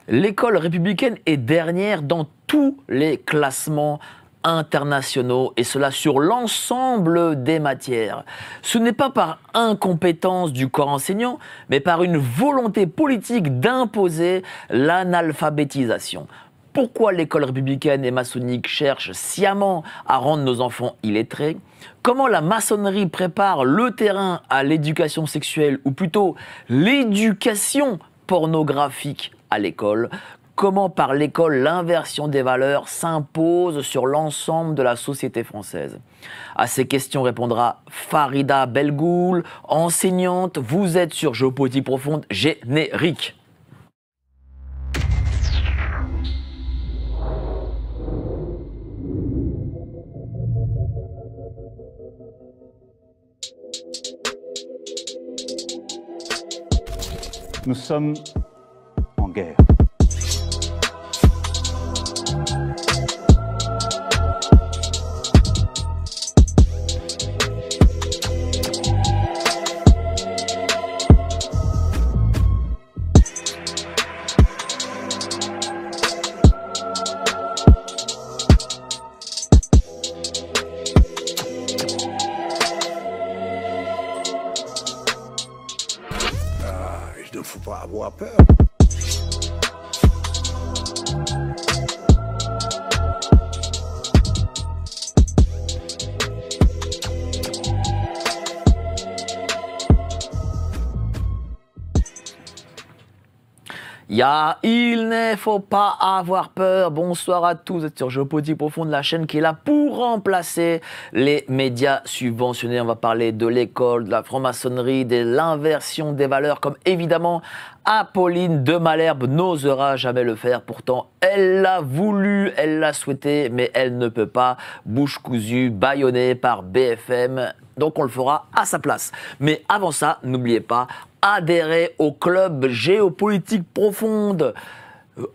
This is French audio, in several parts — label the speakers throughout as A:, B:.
A: L'école républicaine est dernière dans tous les classements internationaux, et cela sur l'ensemble des matières. Ce n'est pas par incompétence du corps enseignant, mais par une volonté politique d'imposer l'analphabétisation. Pourquoi l'école républicaine et maçonnique cherche sciemment à rendre nos enfants illettrés? Comment la maçonnerie prépare le terrain à l'éducation sexuelle, ou plutôt l'éducation pornographique à l'école? Comment par l'école l'inversion des valeurs s'impose sur l'ensemble de la société française? À ces questions répondra Farida Belgoul, enseignante. Vous êtes sur Géopolitique Profonde, générique.
B: Nous sommes en guerre.
C: Il ne faut pas avoir peur.
A: Il ne faut pas avoir peur. Bonsoir à tous, vous êtes sur Géopolitique Profonde, la chaîne qui est là pour remplacer les médias subventionnés. On va parler de l'école, de la franc-maçonnerie, de l'inversion des valeurs, comme évidemment Apolline de Malherbe n'osera jamais le faire. Pourtant, elle l'a voulu, elle l'a souhaité, mais elle ne peut pas. Bouche cousue, bâillonnée par BFM. Donc on le fera à sa place. Mais avant ça, n'oubliez pas, adhérez au club Géopolitique Profonde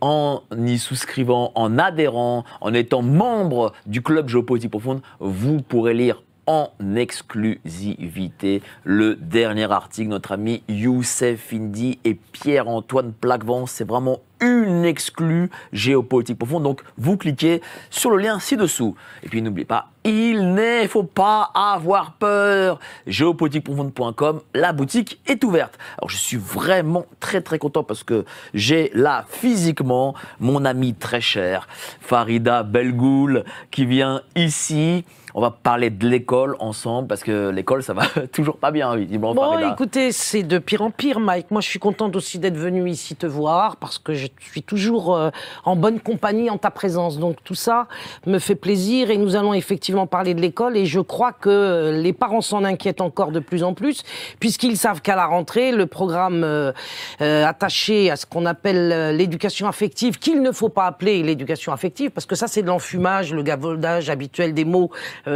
A: en y souscrivant, en adhérant, en étant membre du club Géopolitique Profonde. Vous pourrez lire en exclusivité le dernier article, notre ami Youssef Indy et Pierre-Antoine Plaquevent. C'est vraiment une exclue Géopolitique Profonde. Donc, vous cliquez sur le lien ci-dessous. Et puis, n'oubliez pas, il ne faut pas avoir peur. Géopolitiqueprofonde.com, la boutique est ouverte. Alors, je suis vraiment très, très content parce que j'ai là, physiquement, mon ami très cher, Farida Belgoul, qui vient ici. On va parler de l'école ensemble, parce que l'école, ça va toujours pas bien, visiblement.
D: Bon,
A: Farida.
D: écoutez, c'est de pire en pire, Mike. Moi, je suis contente aussi d'être venue ici te voir, parce que je suis toujours en bonne compagnie en ta présence. Donc, tout ça me fait plaisir, et nous allons effectivement parler de l'école, et je crois que les parents s'en inquiètent encore de plus en plus, puisqu'ils savent qu'à la rentrée, le programme attaché à ce qu'on appelle l'éducation affective, qu'il ne faut pas appeler l'éducation affective, parce que ça, c'est de l'enfumage, le gavaudage habituel des mots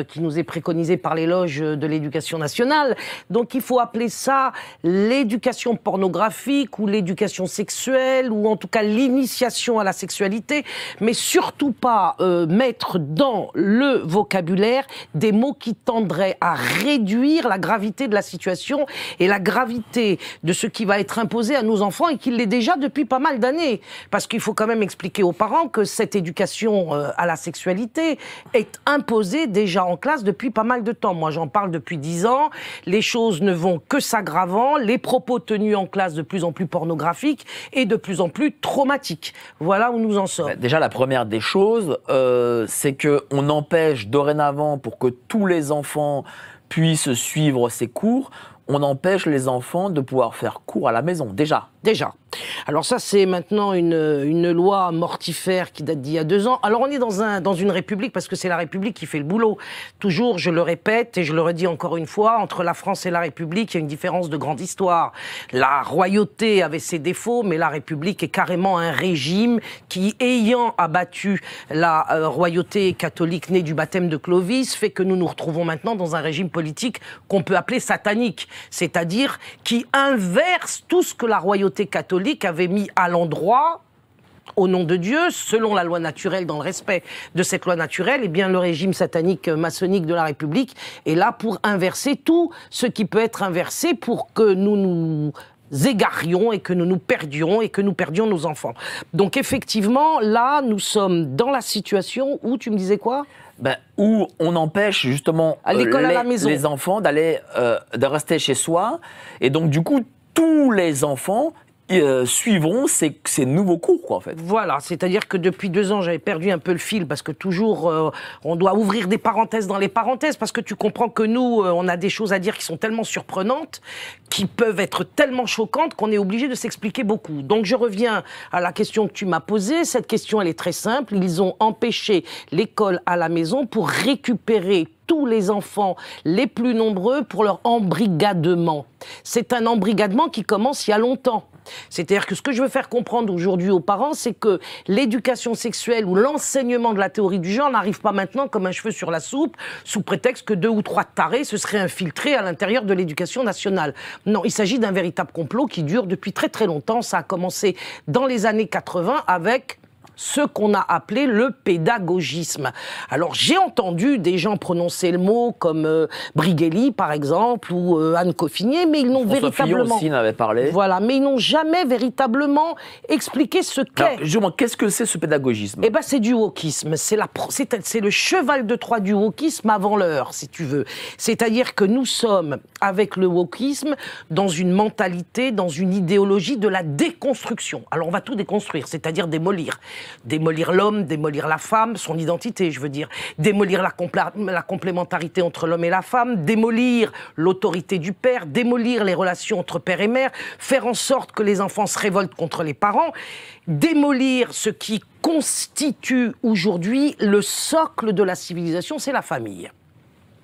D: qui nous est préconisé par les loges de l'éducation nationale. Donc il faut appeler ça l'éducation pornographique ou l'éducation sexuelle, ou en tout cas l'initiation à la sexualité, mais surtout pas mettre dans le vocabulaire des mots qui tendraient à réduire la gravité de la situation et la gravité de ce qui va être imposé à nos enfants, et qui l'est déjà depuis pas mal d'années. Parce qu'il faut quand même expliquer aux parents que cette éducation à la sexualité est imposée déjà en classe depuis pas mal de temps. Moi, j'en parle depuis 10 ans. Les choses ne vont que s'aggravant. Les propos tenus en classe de plus en plus pornographiques et de plus en plus traumatiques. Voilà où nous en sommes.
A: Déjà, la première des choses, c'est qu'on empêche dorénavant, pour que tous les enfants puissent suivre ces cours, on empêche les enfants de pouvoir faire cours à la maison, déjà.
D: Déjà. Alors ça, c'est maintenant une loi mortifère qui date d'il y a 2 ans. Alors on est dans une république, parce que c'est la République qui fait le boulot. Toujours, je le répète et je le redis encore une fois, entre la France et la République, il y a une différence de grande histoire. La royauté avait ses défauts, mais la République est carrément un régime qui, ayant abattu la royauté catholique née du baptême de Clovis, fait que nous nous retrouvons maintenant dans un régime politique qu'on peut appeler satanique, c'est-à-dire qui inverse tout ce que la royauté catholique avait mis à l'endroit au nom de Dieu, selon la loi naturelle, dans le respect de cette loi naturelle, eh bien le régime satanique maçonnique de la République est là pour inverser tout ce qui peut être inversé pour que nous nous égarions et que nous nous perdions et que nous perdions nos enfants. Donc effectivement, là, nous sommes dans la situation où, tu me disais quoi ?
A: Où on empêche justement
D: à l'école, à la maison,
A: les enfants de rester chez soi. Et donc du coup, tous les enfants suivront ces nouveaux cours, quoi, en fait.
D: Voilà, c'est-à-dire que depuis 2 ans, j'avais perdu un peu le fil parce que toujours, on doit ouvrir des parenthèses dans les parenthèses parce que tu comprends que nous, on a des choses à dire qui sont tellement surprenantes, qui peuvent être tellement choquantes qu'on est obligé de s'expliquer beaucoup. Donc je reviens à la question que tu m'as posée. Cette question, elle est très simple. Ils ont empêché l'école à la maison pour récupérer tous les enfants les plus nombreux pour leur embrigadement. C'est un embrigadement qui commence il y a longtemps. C'est-à-dire que ce que je veux faire comprendre aujourd'hui aux parents, c'est que l'éducation sexuelle ou l'enseignement de la théorie du genre n'arrive pas maintenant comme un cheveu sur la soupe, sous prétexte que 2 ou 3 tarés se seraient infiltrés à l'intérieur de l'éducation nationale. Non, il s'agit d'un véritable complot qui dure depuis très très longtemps. Ça a commencé dans les années 80 avec ce qu'on a appelé le pédagogisme. Alors, j'ai entendu des gens prononcer le mot comme Brigelli, par exemple, ou Anne Coffinier, mais ils n'ont véritablement...
A: Fillon aussi en avait parlé.
D: Voilà, mais ils n'ont jamais véritablement expliqué ce qu'est.
A: Justement, qu'est-ce que c'est ce pédagogisme ?
D: Eh ben, c'est du wokisme. C'est le cheval de Troie du wokisme avant l'heure, si tu veux. C'est-à-dire que nous sommes, avec le wokisme, dans une mentalité, dans une idéologie de la déconstruction. Alors, on va tout déconstruire, c'est-à-dire démolir. Démolir l'homme, démolir la femme, son identité, je veux dire. Démolir la complémentarité entre l'homme et la femme, démolir l'autorité du père, démolir les relations entre père et mère, faire en sorte que les enfants se révoltent contre les parents, démolir ce qui constitue aujourd'hui le socle de la civilisation, c'est la famille.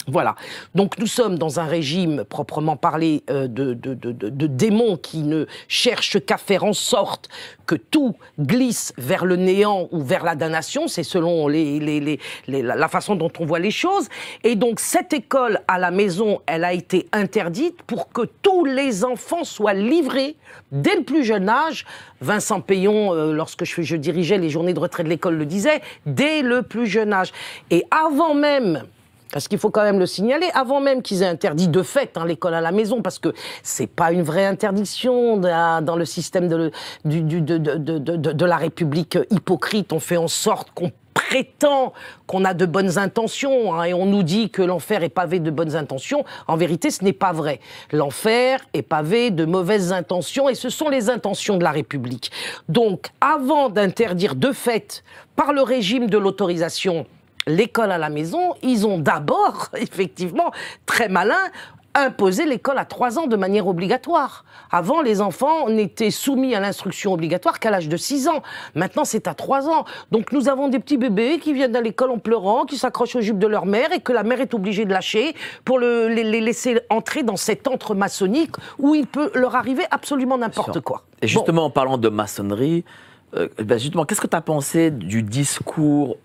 D: Voilà. Donc nous sommes dans un régime proprement parlé de démons qui ne cherchent qu'à faire en sorte que tout glisse vers le néant ou vers la damnation. C'est selon la façon dont on voit les choses. Et donc cette école à la maison, elle a été interdite pour que tous les enfants soient livrés dès le plus jeune âge. Vincent Payon, lorsque je dirigeais les journées de retrait de l'école, le disait, dès le plus jeune âge. Et avant même... Parce qu'il faut quand même le signaler, avant même qu'ils aient interdit de fait l'école à la maison, parce que c'est pas une vraie interdiction dans le système de la République hypocrite. On fait en sorte qu'on prétend qu'on a de bonnes intentions, et on nous dit que l'enfer est pavé de bonnes intentions. En vérité, ce n'est pas vrai. L'enfer est pavé de mauvaises intentions, et ce sont les intentions de la République. Donc, avant d'interdire de fait, par le régime de l'autorisation, l'école à la maison, ils ont d'abord, effectivement, très malin, imposé l'école à 3 ans de manière obligatoire. Avant, les enfants n'étaient soumis à l'instruction obligatoire qu'à l'âge de 6 ans. Maintenant, c'est à 3 ans. Donc nous avons des petits bébés qui viennent à l'école en pleurant, qui s'accrochent aux jupes de leur mère et que la mère est obligée de lâcher pour les laisser entrer dans cet antre maçonnique où il peut leur arriver absolument n'importe quoi.
A: Et justement, en parlant de maçonnerie, justement, qu'est-ce que tu as pensé du discours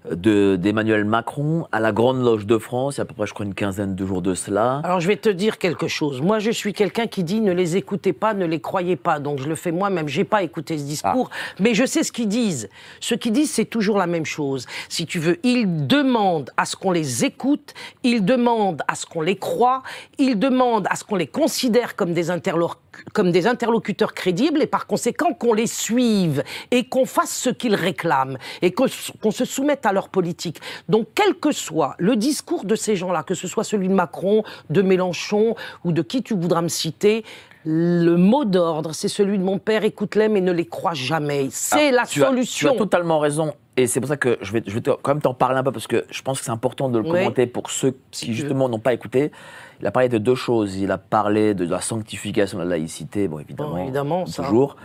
A: d'Emmanuel Macron à la Grande Loge de France, il y a à peu près, je crois, une quinzaine de jours de cela?
D: Alors, je vais te dire quelque chose. Moi, je suis quelqu'un qui dit ne les écoutez pas, ne les croyez pas. Donc, je le fais moi-même. J'ai pas écouté ce discours, mais je sais ce qu'ils disent. Ce qu'ils disent, c'est toujours la même chose. Si tu veux, ils demandent à ce qu'on les écoute, ils demandent à ce qu'on les croie, ils demandent à ce qu'on les considère comme des interlocuteurs crédibles et par conséquent qu'on les suive et qu'on fasse ce qu'ils réclament et qu'on se soumette à leur politique. Donc, quel que soit le discours de ces gens-là, que ce soit celui de Macron, de Mélenchon ou de qui tu voudras me citer, le mot d'ordre, c'est celui de mon père, écoute-les mais ne les crois jamais. C'est la solution.
A: Tu as totalement raison. Et c'est pour ça que je vais quand même t'en parler un peu, parce que je pense que c'est important de le commenter pour ceux qui, justement, n'ont pas écouté. Il a parlé de 2 choses. Il a parlé de la sanctification de la laïcité, bon, évidemment toujours.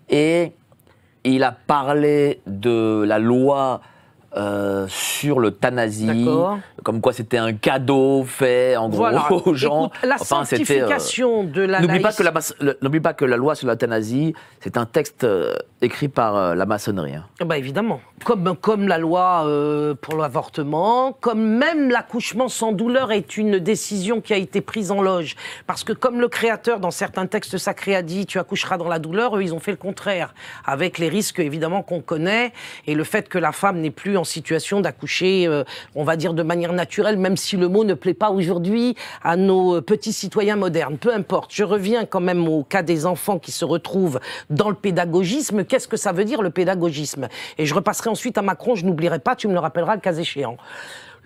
A: Et il a parlé de la loi sur l'euthanasie, comme quoi c'était un cadeau fait en gros aux gens.
D: Écoute, la sanctification de la
A: N'oublie pas que la loi sur l'euthanasie, c'est un texte écrit par la maçonnerie. Hein.
D: Bah évidemment, comme la loi pour l'avortement, comme même l'accouchement sans douleur est une décision qui a été prise en loge. Parce que comme le Créateur, dans certains textes sacrés, a dit « tu accoucheras dans la douleur », eux, ils ont fait le contraire, avec les risques évidemment qu'on connaît, et le fait que la femme n'est plus en situation d'accoucher, on va dire de manière naturelle, même si le mot ne plaît pas aujourd'hui à nos petits citoyens modernes. Peu importe, je reviens quand même au cas des enfants qui se retrouvent dans le pédagogisme. Qu'est-ce que ça veut dire le pédagogisme? Et je repasserai ensuite à Macron, je n'oublierai pas, tu me le rappelleras le cas échéant.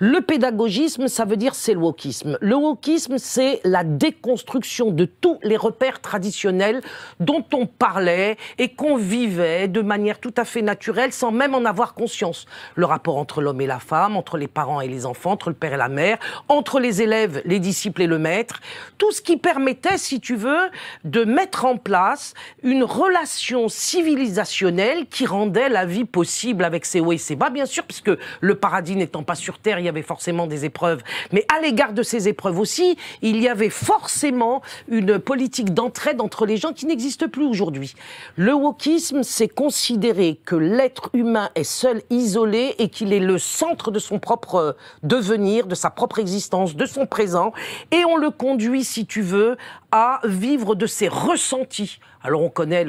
D: Le pédagogisme, ça veut dire c'est le wokisme. Le wokisme, c'est la déconstruction de tous les repères traditionnels dont on parlait et qu'on vivait de manière tout à fait naturelle sans même en avoir conscience. Le rapport entre l'homme et la femme, entre les parents et les enfants, entre le père et la mère, entre les élèves, les disciples et le maître. Tout ce qui permettait, si tu veux, de mettre en place une relation civilisationnelle qui rendait la vie possible avec ses hauts et ses bas, bien sûr, puisque le paradis n'étant pas sur terre, il y avait forcément des épreuves. Mais à l'égard de ces épreuves aussi, il y avait forcément une politique d'entraide entre les gens qui n'existe plus aujourd'hui. Le wokisme, c'est considérer que l'être humain est seul, isolé, et qu'il est le centre de son propre devenir, de sa propre existence, de son présent, et on le conduit, si tu veux, à vivre de ses ressentis. Alors on connaît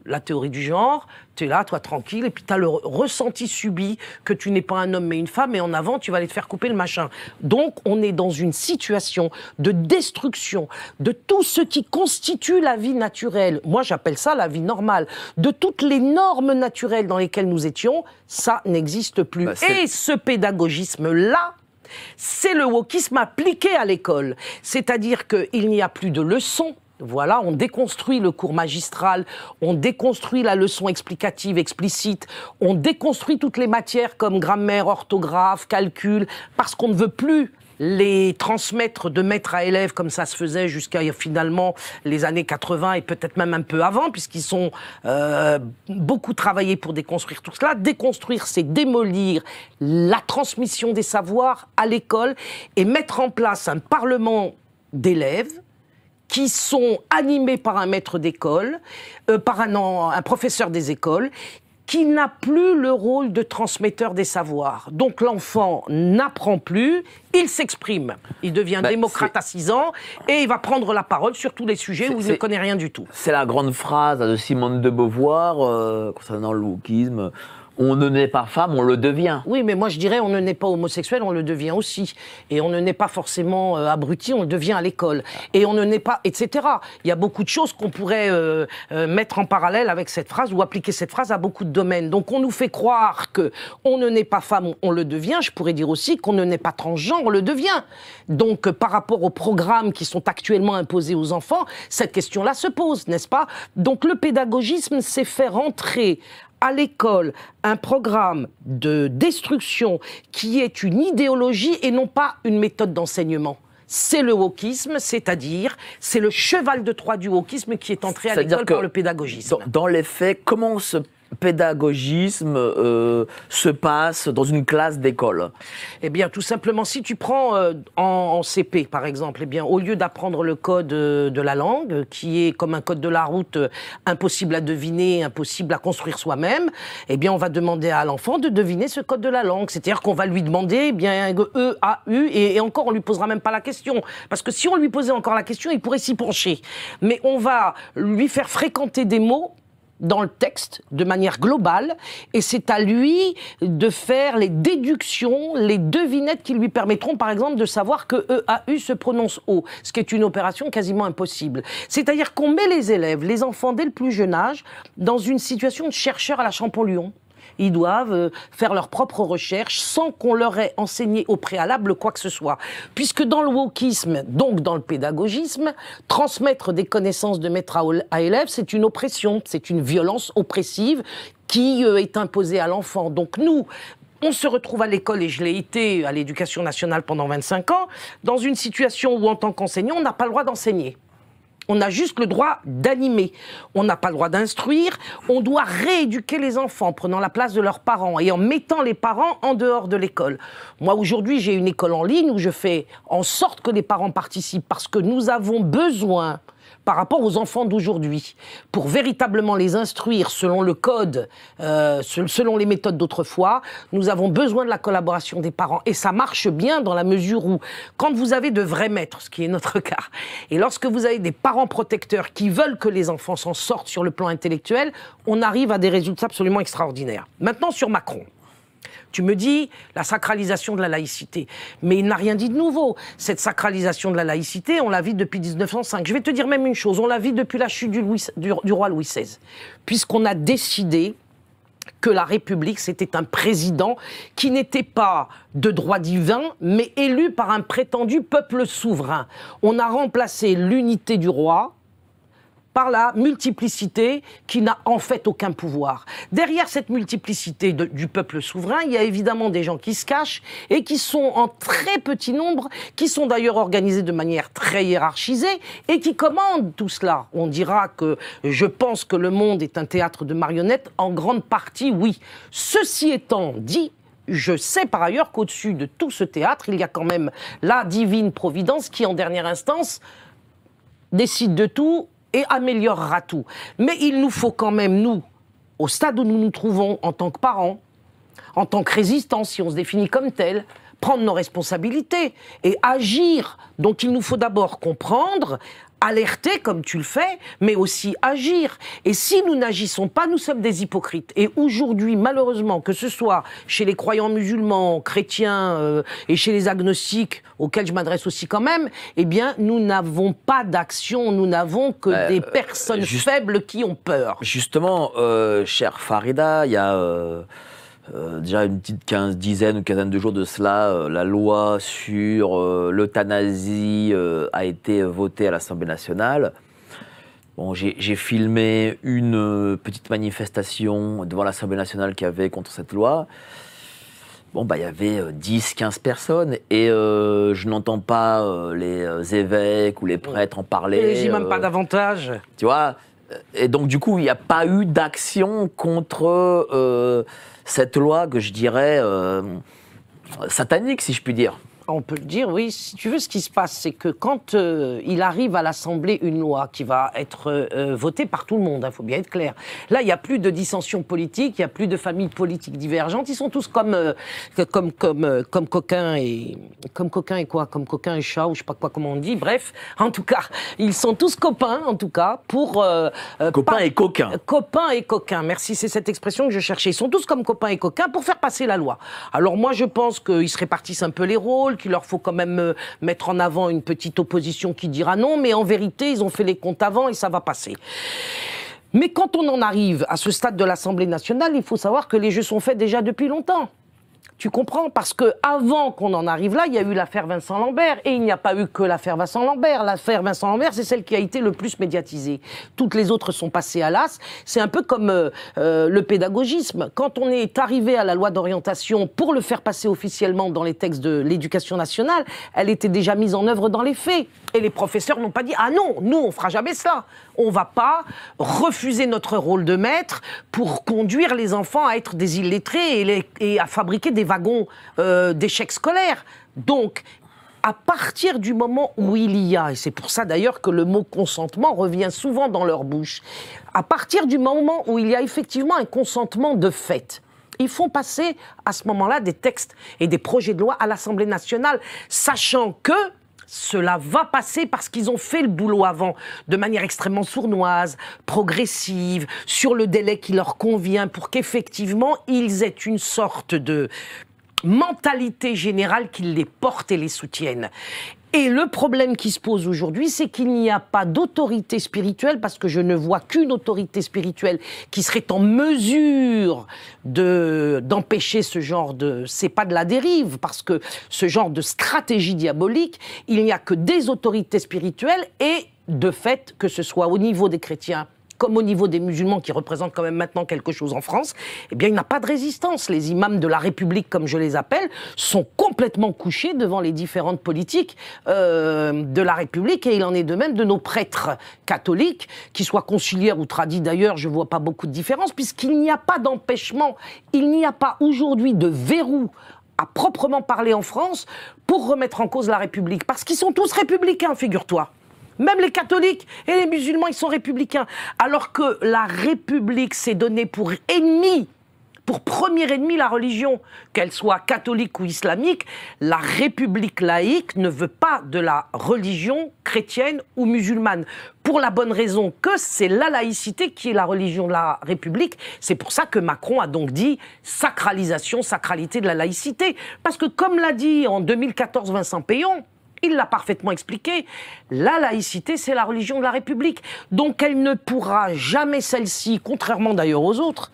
D: la théorie du genre, tu es là, toi tranquille, et puis tu as le ressenti subi que tu n'es pas un homme mais une femme, et en avant tu vas aller te faire couper le machin. Donc on est dans une situation de destruction de tout ce qui constitue la vie naturelle. Moi j'appelle ça la vie normale. De toutes les normes naturelles dans lesquelles nous étions, ça n'existe plus. Et ce pédagogisme-là, c'est le wokisme appliqué à l'école. C'est-à-dire qu'il n'y a plus de leçons. Voilà, on déconstruit le cours magistral, on déconstruit la leçon explicative, explicite, on déconstruit toutes les matières comme grammaire, orthographe, calcul, parce qu'on ne veut plus les transmettre de maître à élève comme ça se faisait jusqu'à finalement les années 80 et peut-être même un peu avant, puisqu'ils sont beaucoup travaillés pour déconstruire tout cela. Déconstruire, c'est démolir la transmission des savoirs à l'école et mettre en place un parlement d'élèves qui sont animés par un maître d'école, par un professeur des écoles, qui n'a plus le rôle de transmetteur des savoirs. Donc l'enfant n'apprend plus, il s'exprime. Il devient démocrate à 6 ans et il va prendre la parole sur tous les sujets où il ne connaît rien du tout.
A: C'est la grande phrase de Simone de Beauvoir concernant le wokisme. On ne naît pas femme, on le devient.
D: Oui, mais moi je dirais on ne naît pas homosexuel, on le devient aussi. Et on ne naît pas forcément abruti, on le devient à l'école. Et on ne naît pas, etc. Il y a beaucoup de choses qu'on pourrait mettre en parallèle avec cette phrase ou appliquer cette phrase à beaucoup de domaines. Donc on nous fait croire que on ne naît pas femme, on le devient. Je pourrais dire aussi qu'on ne naît pas transgenre, on le devient. Donc par rapport aux programmes qui sont actuellement imposés aux enfants, cette question-là se pose, n'est-ce pas? Donc le pédagogisme, c'est faire entrer à l'école un programme de destruction qui est une idéologie et non pas une méthode d'enseignement. C'est le wokisme, c'est-à-dire, c'est le cheval de Troie du wokisme qui est entré à l'école par le pédagogisme.
A: Dans les faits, comment ce pédagogisme se passe dans une classe d'école?
D: Eh bien, tout simplement, si tu prends en CP, par exemple, eh bien, au lieu d'apprendre le code de la langue, qui est comme un code de la route, impossible à deviner, impossible à construire soi-même, eh bien, on va demander à l'enfant de deviner ce code de la langue. C'est-à-dire qu'on va lui demander, eh bien, E, A, U, et encore, on lui posera même pas la question. Parce que si on lui posait encore la question, il pourrait s'y pencher. Mais on va lui faire fréquenter des mots dans le texte, de manière globale, et c'est à lui de faire les déductions, les devinettes qui lui permettront, par exemple, de savoir que E-A-U se prononce O, ce qui est une opération quasiment impossible. C'est-à-dire qu'on met les élèves, les enfants, dès le plus jeune âge, dans une situation de chercheur à la Champollion. Ils doivent faire leurs propres recherches sans qu'on leur ait enseigné au préalable quoi que ce soit. Puisque dans le wokisme, donc dans le pédagogisme, transmettre des connaissances de maître à élève, c'est une oppression, c'est une violence oppressive qui est imposée à l'enfant. Donc nous, on se retrouve à l'école, et je l'ai été à l'Éducation nationale pendant 25 ans, dans une situation où en tant qu'enseignant, on n'a pas le droit d'enseigner. On a juste le droit d'animer. On n'a pas le droit d'instruire. On doit rééduquer les enfants en prenant la place de leurs parents et en mettant les parents en dehors de l'école. Moi, aujourd'hui, j'ai une école en ligne où je fais en sorte que les parents participent parce que nous avons besoin, par rapport aux enfants d'aujourd'hui, pour véritablement les instruire selon le code, selon les méthodes d'autrefois, nous avons besoin de la collaboration des parents. Et ça marche bien dans la mesure où, quand vous avez de vrais maîtres, ce qui est notre cas, et lorsque vous avez des parents protecteurs qui veulent que les enfants s'en sortent sur le plan intellectuel, on arrive à des résultats absolument extraordinaires. Maintenant, sur Macron. Tu me dis la sacralisation de la laïcité. Mais il n'a rien dit de nouveau. Cette sacralisation de la laïcité, on la vit depuis 1905. Je vais te dire même une chose, on la vit depuis la chute du roi Louis XVI. Puisqu'on a décidé que la République, c'était un président qui n'était pas de droit divin, mais élu par un prétendu peuple souverain. On a remplacé l'unité du roi par la multiplicité qui n'a en fait aucun pouvoir. Derrière cette multiplicité du peuple souverain, il y a évidemment des gens qui se cachent et qui sont en très petit nombre, qui sont d'ailleurs organisés de manière très hiérarchisée et qui commandent tout cela. On dira que je pense que le monde est un théâtre de marionnettes, en grande partie oui. Ceci étant dit, je sais par ailleurs qu'au-dessus de tout ce théâtre, il y a quand même la divine providence qui en dernière instance décide de tout et améliorera tout. Mais il nous faut quand même, nous, au stade où nous nous trouvons en tant que parents, en tant que résistants, si on se définit comme tel, prendre nos responsabilités et agir. Donc il nous faut d'abord comprendre, alerter comme tu le fais, mais aussi agir. Et si nous n'agissons pas, nous sommes des hypocrites. Et aujourd'hui, malheureusement, que ce soit chez les croyants musulmans, chrétiens et chez les agnostiques, auxquels je m'adresse aussi quand même, eh bien, nous n'avons pas d'action, nous n'avons que des personnes faibles qui ont peur.
A: Justement, chère Farida, il y a déjà une petite dizaine ou quinzaine de jours de cela, la loi sur l'euthanasie a été votée à l'Assemblée nationale. Bon, j'ai filmé une petite manifestation devant l'Assemblée nationale qu'il y avait contre cette loi. Bon, bah, il y avait 10-15 personnes et je n'entends pas les évêques ou les prêtres en parler.
D: Et j'y même pas davantage.
A: Tu vois, et donc du coup, il n'y a pas eu d'action contre cette loi que je dirais satanique, si je puis dire.
D: On peut le dire, oui. Si tu veux, ce qui se passe, c'est que quand il arrive à l'Assemblée une loi qui va être votée par tout le monde, il faut bien être clair. Là, il n'y a plus de dissension politique, il n'y a plus de familles politiques divergentes. Ils sont tous comme coquins et quoi, comme coquins et chats, ou je sais pas quoi, comment on dit. Bref, en tout cas, ils sont tous copains, en tout cas, pour
A: copains et coquins.
D: Copains et coquins. Merci, c'est cette expression que je cherchais. Ils sont tous comme copains et coquins pour faire passer la loi. Alors moi, je pense qu'ils se répartissent un peu les rôles, qu'il leur faut quand même mettre en avant une petite opposition qui dira non, mais en vérité, ils ont fait les comptes avant et ça va passer. Mais quand on en arrive à ce stade de l'Assemblée nationale, il faut savoir que les jeux sont faits déjà depuis longtemps. Tu comprends? Parce que avant qu'on en arrive là, il y a eu l'affaire Vincent Lambert. Et il n'y a pas eu que l'affaire Vincent Lambert. L'affaire Vincent Lambert, c'est celle qui a été le plus médiatisée. Toutes les autres sont passées à l'as. C'est un peu comme le pédagogisme. Quand on est arrivé à la loi d'orientation pour le faire passer officiellement dans les textes de l'éducation nationale, elle était déjà mise en œuvre dans les faits. Et les professeurs n'ont pas dit « Ah non, nous, on fera jamais ça. On va pas refuser notre rôle de maître pour conduire les enfants à être des illettrés et à fabriquer des wagons d'échecs scolaires. » Donc, à partir du moment où il y a, et c'est pour ça d'ailleurs que le mot consentement revient souvent dans leur bouche, à partir du moment où il y a effectivement un consentement de fait, ils font passer à ce moment-là des textes et des projets de loi à l'Assemblée nationale, sachant que cela va passer parce qu'ils ont fait le boulot avant, de manière extrêmement sournoise, progressive, sur le délai qui leur convient, pour qu'effectivement, ils aient une sorte de mentalité générale qui les porte et les soutienne. Et le problème qui se pose aujourd'hui, c'est qu'il n'y a pas d'autorité spirituelle, parce que je ne vois qu'une autorité spirituelle qui serait en mesure d'empêcher ce genre de... C'est pas de la dérive, parce que ce genre de stratégie diabolique, il n'y a que des autorités spirituelles et, de fait, que ce soit au niveau des chrétiens comme au niveau des musulmans qui représentent quand même maintenant quelque chose en France, eh bien il n'y a pas de résistance. Les imams de la République, comme je les appelle, sont complètement couchés devant les différentes politiques de la République, et il en est de même de nos prêtres catholiques, qu'ils soient conciliaires ou tradis d'ailleurs, je ne vois pas beaucoup de différence, puisqu'il n'y a pas d'empêchement, il n'y a pas aujourd'hui de verrou à proprement parler en France pour remettre en cause la République, parce qu'ils sont tous républicains, figure-toi. Même les catholiques et les musulmans, ils sont républicains. Alors que la République s'est donnée pour ennemi, pour premier ennemi, la religion, qu'elle soit catholique ou islamique. La République laïque ne veut pas de la religion chrétienne ou musulmane. Pour la bonne raison que c'est la laïcité qui est la religion de la République. C'est pour ça que Macron a donc dit sacralisation, sacralité de la laïcité. Parce que comme l'a dit en 2014 Vincent Peillon, il l'a parfaitement expliqué, la laïcité, c'est la religion de la République. Donc elle ne pourra jamais, celle-ci, contrairement d'ailleurs aux autres,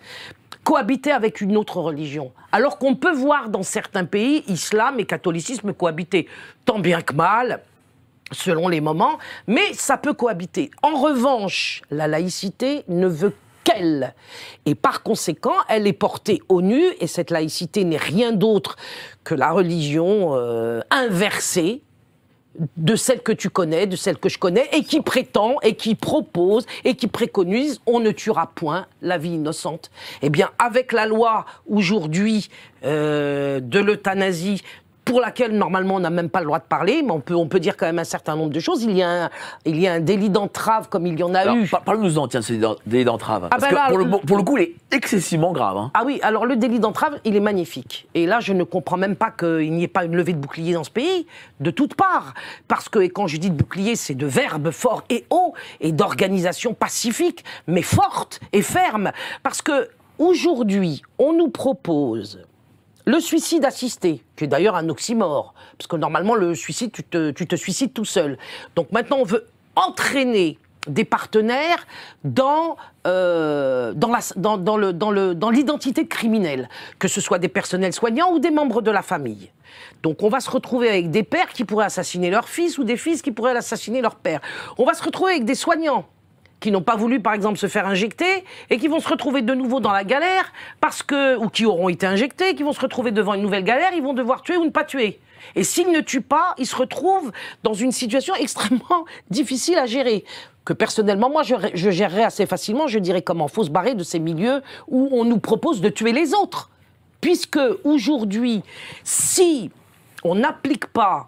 D: cohabiter avec une autre religion. Alors qu'on peut voir dans certains pays, islam et catholicisme cohabiter, tant bien que mal, selon les moments, mais ça peut cohabiter. En revanche, la laïcité ne veut qu'elle. Et par conséquent, elle est portée au nu, et cette laïcité n'est rien d'autre que la religion inversée, de celle que tu connais, de celle que je connais, et qui prétend, et qui propose, et qui préconise, on ne tuera point la vie innocente. Eh bien, avec la loi, aujourd'hui, de l'euthanasie, pour laquelle, normalement, on n'a même pas le droit de parler, mais on peut dire quand même un certain nombre de choses. Il y a un délit d'entrave, comme il y en a eu.
A: Parle-nous-en, tiens, ce délit d'entrave. Parce que
D: là,
A: pour le coup, il est excessivement grave. Hein.
D: Ah oui, alors le délit d'entrave, il est magnifique. Et là, je ne comprends même pas qu'il n'y ait pas une levée de bouclier dans ce pays, de toutes parts. Parce que, et quand je dis de bouclier, c'est de verbes forts et hauts, et d'organisation pacifique, mais forte et ferme. Parce que, aujourd'hui, on nous propose le suicide assisté, qui est d'ailleurs un oxymore, parce que normalement, le suicide, tu te suicides tout seul. Donc maintenant, on veut entraîner des partenaires dans l'identité de criminel, que ce soit des personnels soignants ou des membres de la famille. Donc on va se retrouver avec des pères qui pourraient assassiner leur fils, ou des fils qui pourraient assassiner leur père. On va se retrouver avec des soignants qui n'ont pas voulu, par exemple, se faire injecter, et qui vont se retrouver de nouveau dans la galère, ou qui auront été injectés, qui vont se retrouver devant une nouvelle galère, ils vont devoir tuer ou ne pas tuer. Et s'ils ne tuent pas, ils se retrouvent dans une situation extrêmement difficile à gérer, que personnellement, moi, je gérerais assez facilement. Je dirais comment faut se barrer de ces milieux où on nous propose de tuer les autres. Puisque, aujourd'hui, si on n'applique pas,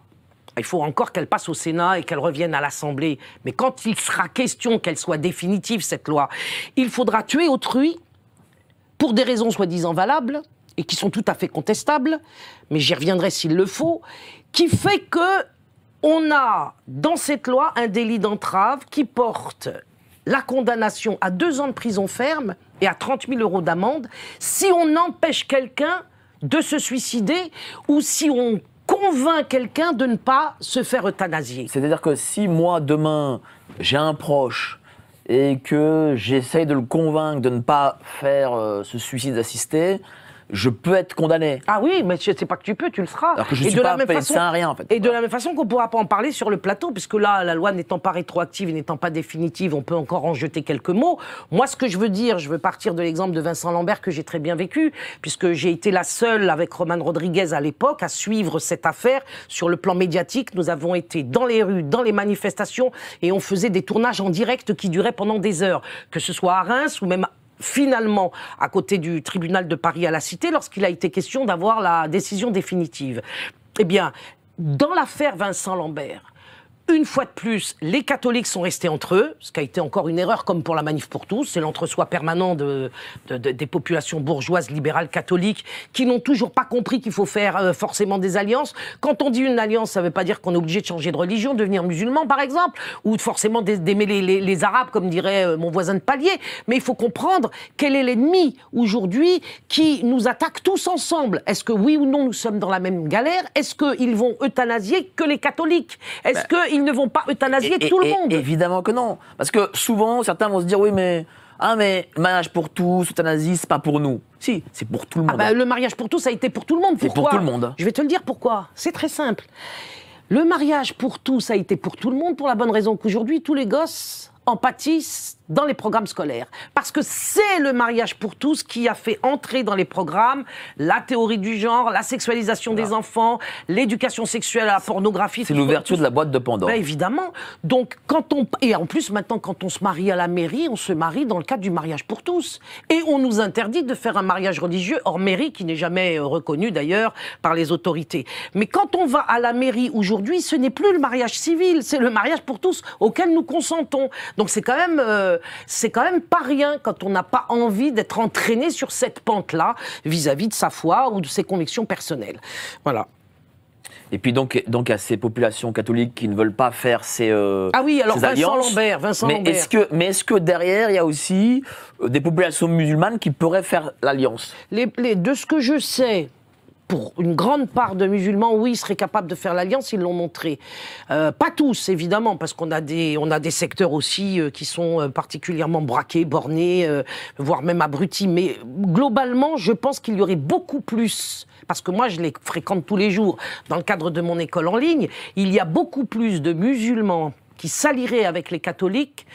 D: il faut encore qu'elle passe au Sénat et qu'elle revienne à l'Assemblée. Mais quand il sera question qu'elle soit définitive, cette loi, il faudra tuer autrui pour des raisons soi-disant valables et qui sont tout à fait contestables, mais j'y reviendrai s'il le faut, qui fait que on a dans cette loi un délit d'entrave qui porte la condamnation à 2 ans de prison ferme et à 30 000 € d'amende si on empêche quelqu'un de se suicider ou si on convainc quelqu'un de ne pas se faire euthanasier.
A: C'est-à-dire que si moi, demain, j'ai un proche et que j'essaye de le convaincre de ne pas faire ce suicide assisté, je peux être condamné.
D: Ah oui, mais je ne sais pas que tu peux, tu le seras.
A: Alors que je ne suis pas médecin à rien, en fait.
D: Et de la même façon qu'on ne pourra pas en parler sur le plateau, puisque là, la loi n'étant pas rétroactive et n'étant pas définitive, on peut encore en jeter quelques mots. Moi, ce que je veux dire, je veux partir de l'exemple de Vincent Lambert, que j'ai très bien vécu, puisque j'ai été la seule, avec Roman Rodriguez à l'époque, à suivre cette affaire sur le plan médiatique. Nous avons été dans les rues, dans les manifestations, et on faisait des tournages en direct qui duraient pendant des heures, que ce soit à Reims ou même finalement à côté du tribunal de Paris à la Cité, lorsqu'il a été question d'avoir la décision définitive. Eh bien, dans l'affaire Vincent Lambert, une fois de plus, les catholiques sont restés entre eux, ce qui a été encore une erreur comme pour la Manif pour tous, c'est l'entre-soi permanent des populations bourgeoises, libérales, catholiques, qui n'ont toujours pas compris qu'il faut faire forcément des alliances. Quand on dit une alliance, ça ne veut pas dire qu'on est obligé de changer de religion, devenir musulman par exemple, ou forcément d'aimer les Arabes, comme dirait mon voisin de palier, mais il faut comprendre quel est l'ennemi aujourd'hui qui nous attaque tous ensemble. Est-ce que oui ou non nous sommes dans la même galère? Est-ce qu'ils vont euthanasier que les catholiques? Est-ce qu'ils ne vont pas euthanasier tout le monde?
A: Évidemment que non. Parce que souvent, certains vont se dire, oui, mais mariage pour tous, euthanasie, c'est pas pour nous. Si, c'est pour tout le monde.
D: Le mariage pour tous, ça a été pour tout le monde. Pourquoi?
A: C'est pour tout le monde.
D: Je vais te le dire pourquoi. C'est très simple. Le mariage pour tous a été pour tout le monde pour la bonne raison qu'aujourd'hui, tous les gosses en pâtissent dans les programmes scolaires. Parce que c'est le mariage pour tous qui a fait entrer dans les programmes la théorie du genre, la sexualisation des enfants, l'éducation sexuelle à la pornographie.
A: C'est l'ouverture de la boîte de Pandore.
D: Ben évidemment. Donc, et en plus, maintenant, quand on se marie à la mairie, on se marie dans le cadre du mariage pour tous. Et on nous interdit de faire un mariage religieux hors mairie, qui n'est jamais reconnu d'ailleurs par les autorités. Mais quand on va à la mairie aujourd'hui, ce n'est plus le mariage civil, c'est le mariage pour tous auquel nous consentons. Donc c'est quand même pas rien quand on n'a pas envie d'être entraîné sur cette pente-là vis-à-vis de sa foi ou de ses convictions personnelles. Voilà.
A: Et puis donc à ces populations catholiques qui ne veulent pas faire ces
D: ah oui, alors
A: ces alliances.
D: Vincent Lambert.
A: Est-ce que derrière il y a aussi des populations musulmanes qui pourraient faire l'alliance?
D: De ce que je sais, pour une grande part de musulmans, oui, ils seraient capables de faire l'alliance, ils l'ont montré. Pas tous, évidemment, parce qu'on a des secteurs aussi qui sont particulièrement braqués, bornés, voire même abrutis. Mais globalement, je pense qu'il y aurait beaucoup plus, parce que moi, je les fréquente tous les jours dans le cadre de mon école en ligne, il y a beaucoup plus de musulmans qui s'allieraient avec les catholiques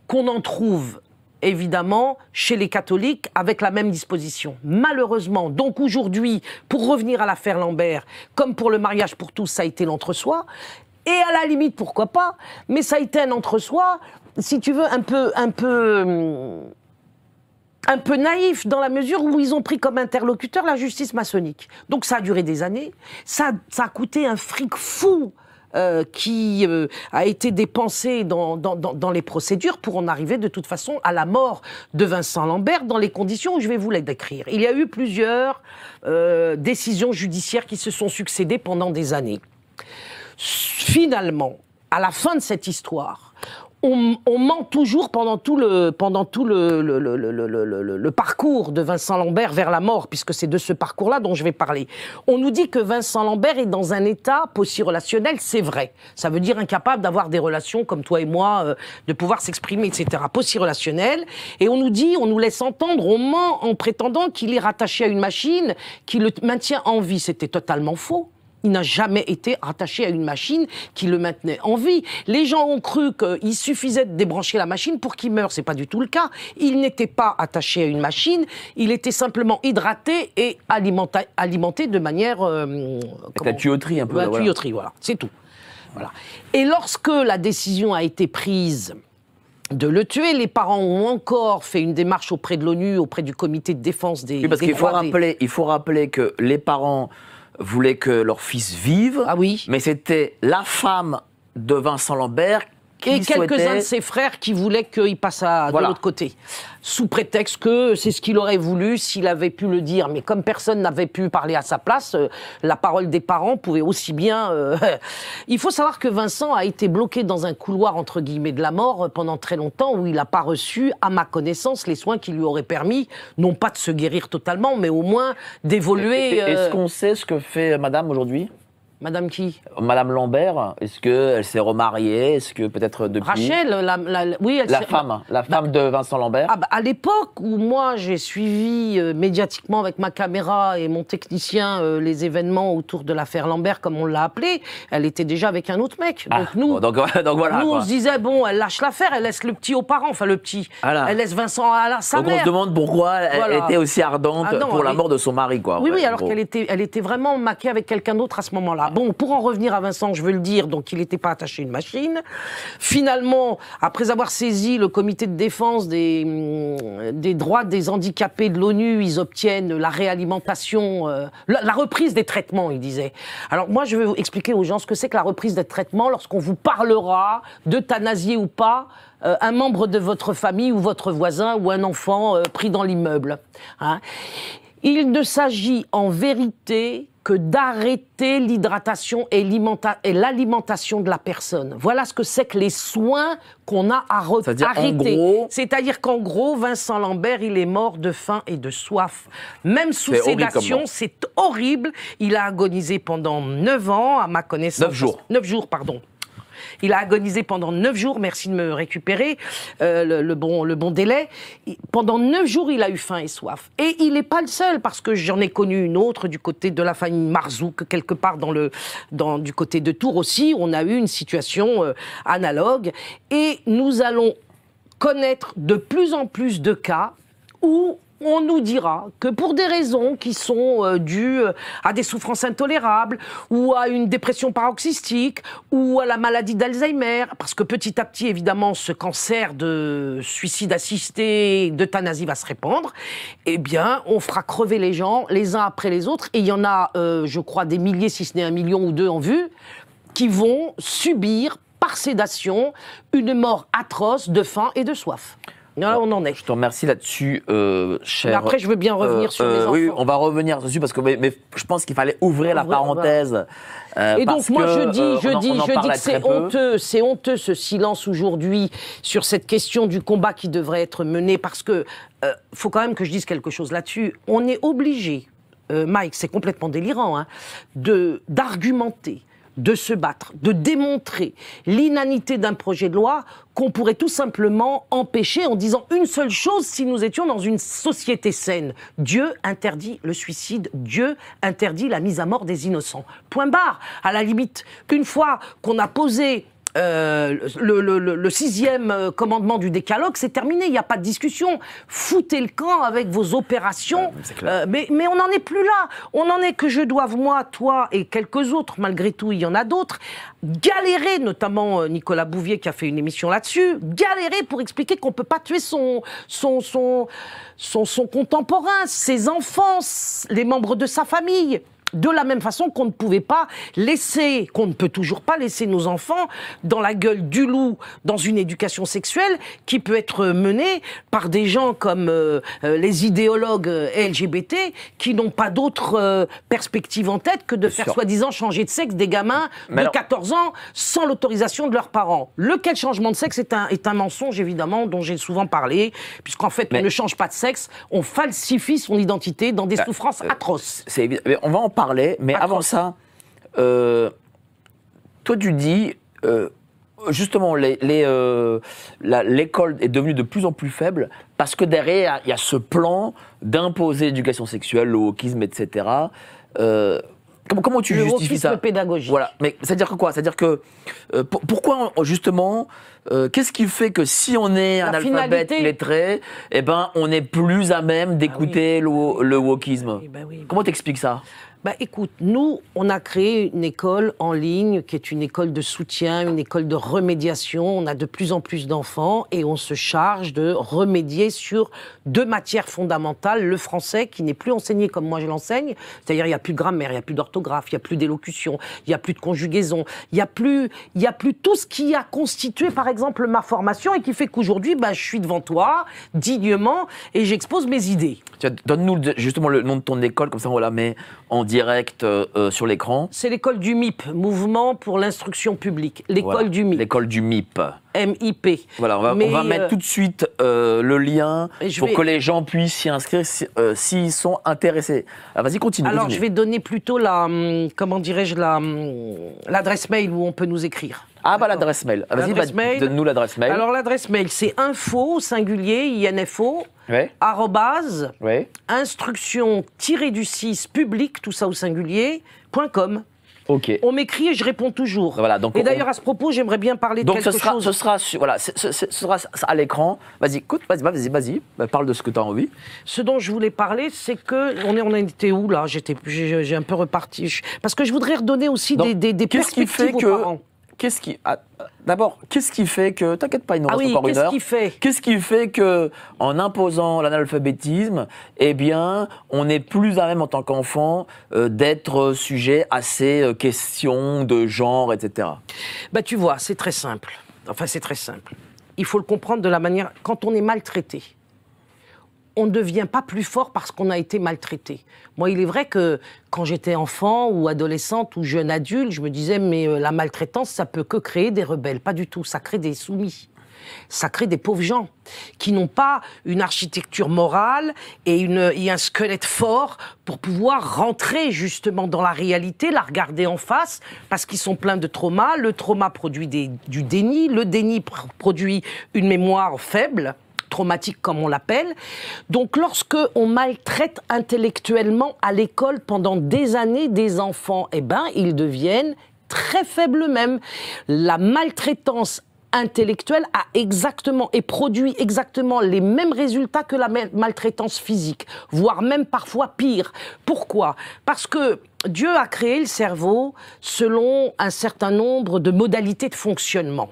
D: qu'on en trouve évidemment, chez les catholiques, avec la même disposition. Malheureusement, donc aujourd'hui, pour revenir à l'affaire Lambert, comme pour le mariage pour tous, ça a été l'entre-soi, et à la limite, pourquoi pas, mais ça a été un entre-soi, si tu veux, un peu naïf, dans la mesure où ils ont pris comme interlocuteur la justice maçonnique. Donc ça a duré des années, ça a coûté un fric fou, qui a été dépensé dans les procédures pour en arriver de toute façon à la mort de Vincent Lambert dans les conditions où je vais vous les décrire. Il y a eu plusieurs décisions judiciaires qui se sont succédées pendant des années. Finalement, à la fin de cette histoire, on ment toujours pendant tout le parcours de Vincent Lambert vers la mort, puisque c'est de ce parcours-là dont je vais parler. On nous dit que Vincent Lambert est dans un état post-relationnel, c'est vrai. Ça veut dire incapable d'avoir des relations comme toi et moi, de pouvoir s'exprimer, etc. Post-relationnel. Et on nous laisse entendre, on ment en prétendant qu'il est rattaché à une machine qui le maintient en vie. C'était totalement faux. Il n'a jamais été rattaché à une machine qui le maintenait en vie. Les gens ont cru qu'il suffisait de débrancher la machine pour qu'il meure. C'est pas du tout le cas. Il n'était pas attaché à une machine. Il était simplement hydraté et alimenté de manière...
A: la tuyauterie un peu.
D: La tuyauterie, voilà. C'est tout. Voilà. Et lorsque la décision a été prise de le tuer, les parents ont encore fait une démarche auprès de l'ONU, auprès du comité de défense des...
A: Oui, parce qu'il faut rappeler que les parents voulaient que leur fils vive,
D: ah oui.
A: Mais c'était la femme de Vincent Lambert
D: et quelques-uns de ses frères qui voulaient qu'il passe de l'autre côté, sous prétexte que c'est ce qu'il aurait voulu s'il avait pu le dire. Mais comme personne n'avait pu parler à sa place, la parole des parents pouvait aussi bien... Il faut savoir que Vincent a été bloqué dans un couloir, entre guillemets, de la mort pendant très longtemps, où il n'a pas reçu, à ma connaissance, les soins qui lui auraient permis, non pas de se guérir totalement, mais au moins d'évoluer...
A: Est-ce qu'on sait ce que fait madame aujourd'hui ?
D: Madame qui ?
A: Madame Lambert, est-ce qu'elle s'est remariée? Est-ce que peut-être depuis...
D: Rachel, oui,
A: la femme de Vincent Lambert.
D: À l'époque où moi j'ai suivi médiatiquement avec ma caméra et mon technicien les événements autour de l'affaire Lambert, comme on l'a appelé, elle était déjà avec un autre mec. Donc nous,
A: donc voilà,
D: on se disait, bon, elle lâche l'affaire, elle laisse le petit aux parents, enfin le petit, elle laisse Vincent à sa mère.
A: Donc on se demande pourquoi elle était aussi ardente pour la mort de son mari, quoi.
D: Oui, alors qu'elle était vraiment maquée avec quelqu'un d'autre à ce moment-là. Bon, pour en revenir à Vincent, je veux le dire, donc il n'était pas attaché à une machine. Finalement, après avoir saisi le comité de défense des droits des handicapés de l'ONU, ils obtiennent la réalimentation, la reprise des traitements, il disait. Alors moi, je vais vous expliquer aux gens ce que c'est que la reprise des traitements lorsqu'on vous parlera d'euthanasier ou pas un membre de votre famille ou votre voisin ou un enfant pris dans l'immeuble. Hein. Il ne s'agit en vérité que d'arrêter l'hydratation et l'alimentation de la personne. Voilà ce que c'est que les soins qu'on a à arrêter. C'est-à-dire qu'en gros, Vincent Lambert, il est mort de faim et de soif. Même sous sédation, c'est horrible. Il a agonisé pendant 9 ans, à ma connaissance.
A: 9 jours.
D: 9 jours, pardon. Il a agonisé pendant 9 jours, merci de me récupérer le bon délai. Pendant 9 jours, il a eu faim et soif. Et il n'est pas le seul, parce que j'en ai connu une autre du côté de la famille Marzouk, quelque part du côté de Tours aussi. On a eu une situation analogue. Et nous allons connaître de plus en plus de cas où on nous dira que pour des raisons qui sont dues à des souffrances intolérables ou à une dépression paroxystique ou à la maladie d'Alzheimer, parce que petit à petit, évidemment, ce cancer de suicide assisté, d'euthanasie va se répandre, eh bien, on fera crever les gens les uns après les autres. Et il y en a, je crois, des milliers, si ce n'est 1 million ou 2 en vue, qui vont subir par sédation une mort atroce de faim et de soif. Là, on en est.
A: Je te remercie là-dessus, cher.
D: Mais après, je veux bien revenir sur les enfants.
A: Oui, on va revenir dessus parce que mais je pense qu'il fallait ouvrir la parenthèse.
D: Et donc moi, je dis que c'est honteux ce silence aujourd'hui sur cette question du combat qui devrait être mené, parce que faut quand même que je dise quelque chose là-dessus. On est obligé, Mike, c'est complètement délirant, hein, d'argumenter, de se battre, de démontrer l'inanité d'un projet de loi qu'on pourrait tout simplement empêcher en disant une seule chose: si nous étions dans une société saine. Dieu interdit le suicide, Dieu interdit la mise à mort des innocents. Point barre. À la limite, une fois qu'on a posé le 6e commandement du décalogue, c'est terminé, il n'y a pas de discussion. Foutez le camp avec vos opérations, mais on n'en est plus là. On en est que je doive, moi, toi et quelques autres, malgré tout, il y en a d'autres, galérer, notamment Nicolas Bouvier qui a fait une émission là-dessus, galérer pour expliquer qu'on ne peut pas tuer son contemporain, ses enfants, les membres de sa famille. De la même façon qu'on ne pouvait pas laisser, qu'on ne peut toujours pas laisser nos enfants dans la gueule du loup, dans une éducation sexuelle qui peut être menée par des gens comme les idéologues LGBT qui n'ont pas d'autre perspective en tête que de faire soi-disant changer de sexe des gamins de 14 ans sans l'autorisation de leurs parents. Lequel changement de sexe est un mensonge, évidemment, dont j'ai souvent parlé, puisqu'en fait, on ne change pas de sexe, on falsifie son identité dans des souffrances atroces.
A: C'est évident. On va en parler, mais avant ça, toi tu dis, justement, l'école est devenue de plus en plus faible parce que derrière, il y a ce plan d'imposer l'éducation sexuelle, le wokisme, etc. Comment tu justifies ça?
D: Le pédagogique.
A: Voilà, mais c'est-à-dire que quoi? C'est-à-dire que, pourquoi, justement, qu'est-ce qui fait que si on est un alphabète lettré, eh ben, on est plus à même d'écouter le wokisme? Comment t'expliques ça?
D: Bah écoute, nous, on a créé une école en ligne qui est une école de soutien, une école de remédiation. On a de plus en plus d'enfants et on se charge de remédier sur 2 matières fondamentales. Le français, qui n'est plus enseigné comme moi je l'enseigne, c'est-à-dire il n'y a plus de grammaire, il n'y a plus d'orthographe, il n'y a plus d'élocution, il n'y a plus de conjugaison, il n'y a plus tout ce qui a constitué, par exemple, ma formation et qui fait qu'aujourd'hui, je suis devant toi, dignement, et j'expose mes idées.
A: Donne-nous justement le nom de ton école, comme ça on la met en direct sur l'écran.
D: C'est l'école du MIP, Mouvement pour l'instruction publique. L'école du MIP.
A: L'école du MIP.
D: MIP.
A: Voilà, on va mettre tout de suite le lien pour que les gens puissent s'y inscrire s'ils sont intéressés. Vas-y, continue.
D: Alors, je vais donner plutôt l'adresse mail où on peut nous écrire.
A: Ah l'adresse mail. Vas-y, donne-nous l'adresse mail.
D: Alors, l'adresse mail, c'est info, singulier, info, arrobase, instruction-du-6 public, tout ça au singulier, .com.
A: Okay.
D: On m'écrit et je réponds toujours.
A: Voilà, donc
D: et d'ailleurs, à ce propos, j'aimerais bien parler de quelque chose.
A: Ce sera à l'écran. Vas-y, écoute, vas-y, parle de ce que tu as envie.
D: Ce dont je voulais parler, c'est que... On était où, là? J'ai un peu reparti. Parce que je voudrais redonner aussi des perspectives aux parents.
A: D'abord, qu'est-ce qui fait que... T'inquiète pas, il nous reste encore une heure. Qu'est-ce qui fait que, en imposant l'analphabétisme, eh bien, on est plus à même en tant qu'enfant d'être sujet à ces questions de genre, etc.
D: Tu vois, c'est très simple. Enfin, c'est très simple. Il faut le comprendre de la manière... Quand on est maltraité, on ne devient pas plus fort parce qu'on a été maltraité. Moi, il est vrai que quand j'étais enfant ou adolescente ou jeune adulte, je me disais, mais la maltraitance, ça peut que créer des rebelles. Pas du tout, ça crée des soumis. Ça crée des pauvres gens qui n'ont pas une architecture morale et un squelette fort pour pouvoir rentrer justement dans la réalité, la regarder en face, parce qu'ils sont pleins de traumas. Le trauma produit du déni, le déni produit une mémoire faible, traumatique comme on l'appelle. Donc lorsque on maltraite intellectuellement à l'école pendant des années des enfants, ils deviennent très faibles même. La maltraitance intellectuel a exactement et produit exactement les mêmes résultats que la maltraitance physique, voire même parfois pire. Pourquoi ? Parce que Dieu a créé le cerveau selon un certain nombre de modalités de fonctionnement.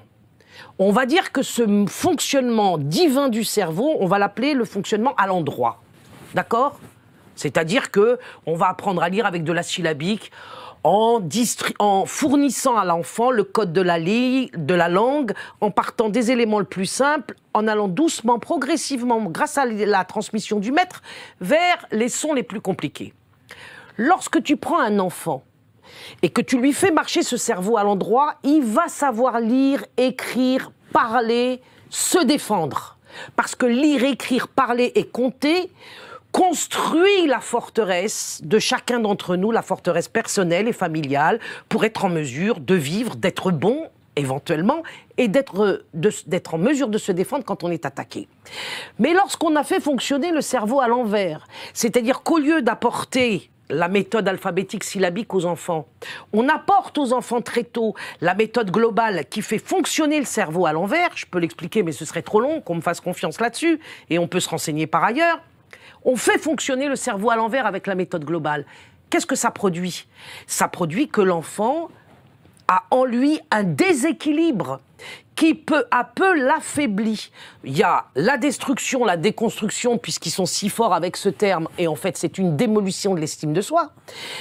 D: On va dire que ce fonctionnement divin du cerveau, on va l'appeler le fonctionnement à l'endroit. D'accord ? C'est-à-dire que on va apprendre à lire avec de la syllabique, en fournissant à l'enfant le code de la langue, en partant des éléments le plus simples, en allant doucement, progressivement, grâce à la transmission du maître, vers les sons les plus compliqués. Lorsque tu prends un enfant et que tu lui fais marcher ce cerveau à l'endroit, il va savoir lire, écrire, parler, se défendre. Parce que lire, écrire, parler et compter construit la forteresse de chacun d'entre nous, la forteresse personnelle et familiale, pour être en mesure de vivre, d'être bon, éventuellement, et d'être en mesure de se défendre quand on est attaqué. Mais lorsqu'on a fait fonctionner le cerveau à l'envers, c'est-à-dire qu'au lieu d'apporter la méthode alphabétique syllabique aux enfants, on apporte aux enfants très tôt la méthode globale qui fait fonctionner le cerveau à l'envers, je peux l'expliquer mais ce serait trop long, qu'on me fasse confiance là-dessus, et on peut se renseigner par ailleurs. On fait fonctionner le cerveau à l'envers avec la méthode globale. Qu'est-ce que ça produit ? Ça produit que l'enfant a en lui un déséquilibre qui peu à peu l'affaiblit. Il y a la destruction, la déconstruction, puisqu'ils sont si forts avec ce terme, et en fait c'est une démolition de l'estime de soi,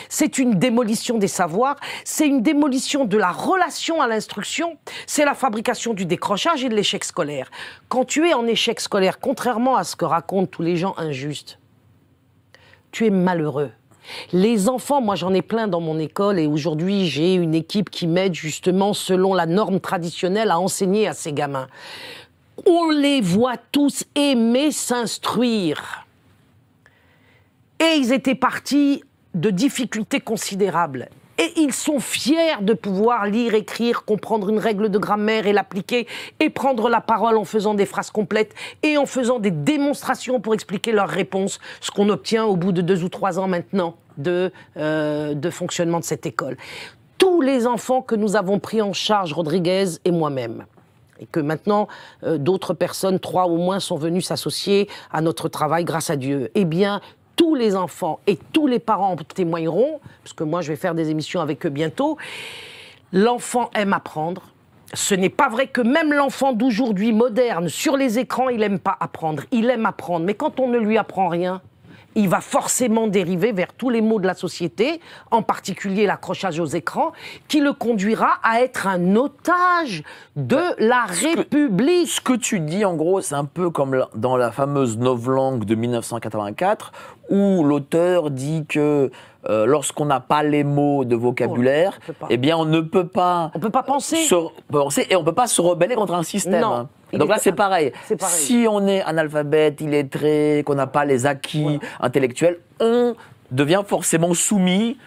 D: c'est une démolition des savoirs, c'est une démolition de la relation à l'instruction, c'est la fabrication du décrochage et de l'échec scolaire. Quand tu es en échec scolaire, contrairement à ce que racontent tous les gens injustes, tu es malheureux. Les enfants, moi j'en ai plein dans mon école et aujourd'hui j'ai une équipe qui m'aide justement selon la norme traditionnelle à enseigner à ces gamins. On les voit tous aimer s'instruire. Et ils étaient partis de difficultés considérables. Et ils sont fiers de pouvoir lire, écrire, comprendre une règle de grammaire et l'appliquer, et prendre la parole en faisant des phrases complètes et en faisant des démonstrations pour expliquer leurs réponses, ce qu'on obtient au bout de 2 ou 3 ans maintenant de fonctionnement de cette école. Tous les enfants que nous avons pris en charge, Rodriguez et moi-même, et que maintenant d'autres personnes, 3 ou moins, sont venus s'associer à notre travail grâce à Dieu, eh bien, tous les enfants et tous les parents en témoigneront, parce que moi je vais faire des émissions avec eux bientôt, l'enfant aime apprendre. Ce n'est pas vrai que même l'enfant d'aujourd'hui moderne, sur les écrans, il n'aime pas apprendre. Il aime apprendre, mais quand on ne lui apprend rien, il va forcément dériver vers tous les maux de la société, en particulier l'accrochage aux écrans, qui le conduira à être un otage de la République.
A: Ce que tu dis, en gros, c'est un peu comme dans la fameuse novlangue de 1984, où l'auteur dit que lorsqu'on n'a pas les mots de vocabulaire, eh bien on ne peut pas...
D: On ne peut pas penser.
A: Et on ne peut pas se rebeller contre un système.
D: Non.
A: Donc là, c'est pareil. Si on est analphabète, illettré, qu'on n'a pas les acquis intellectuels, on devient forcément soumis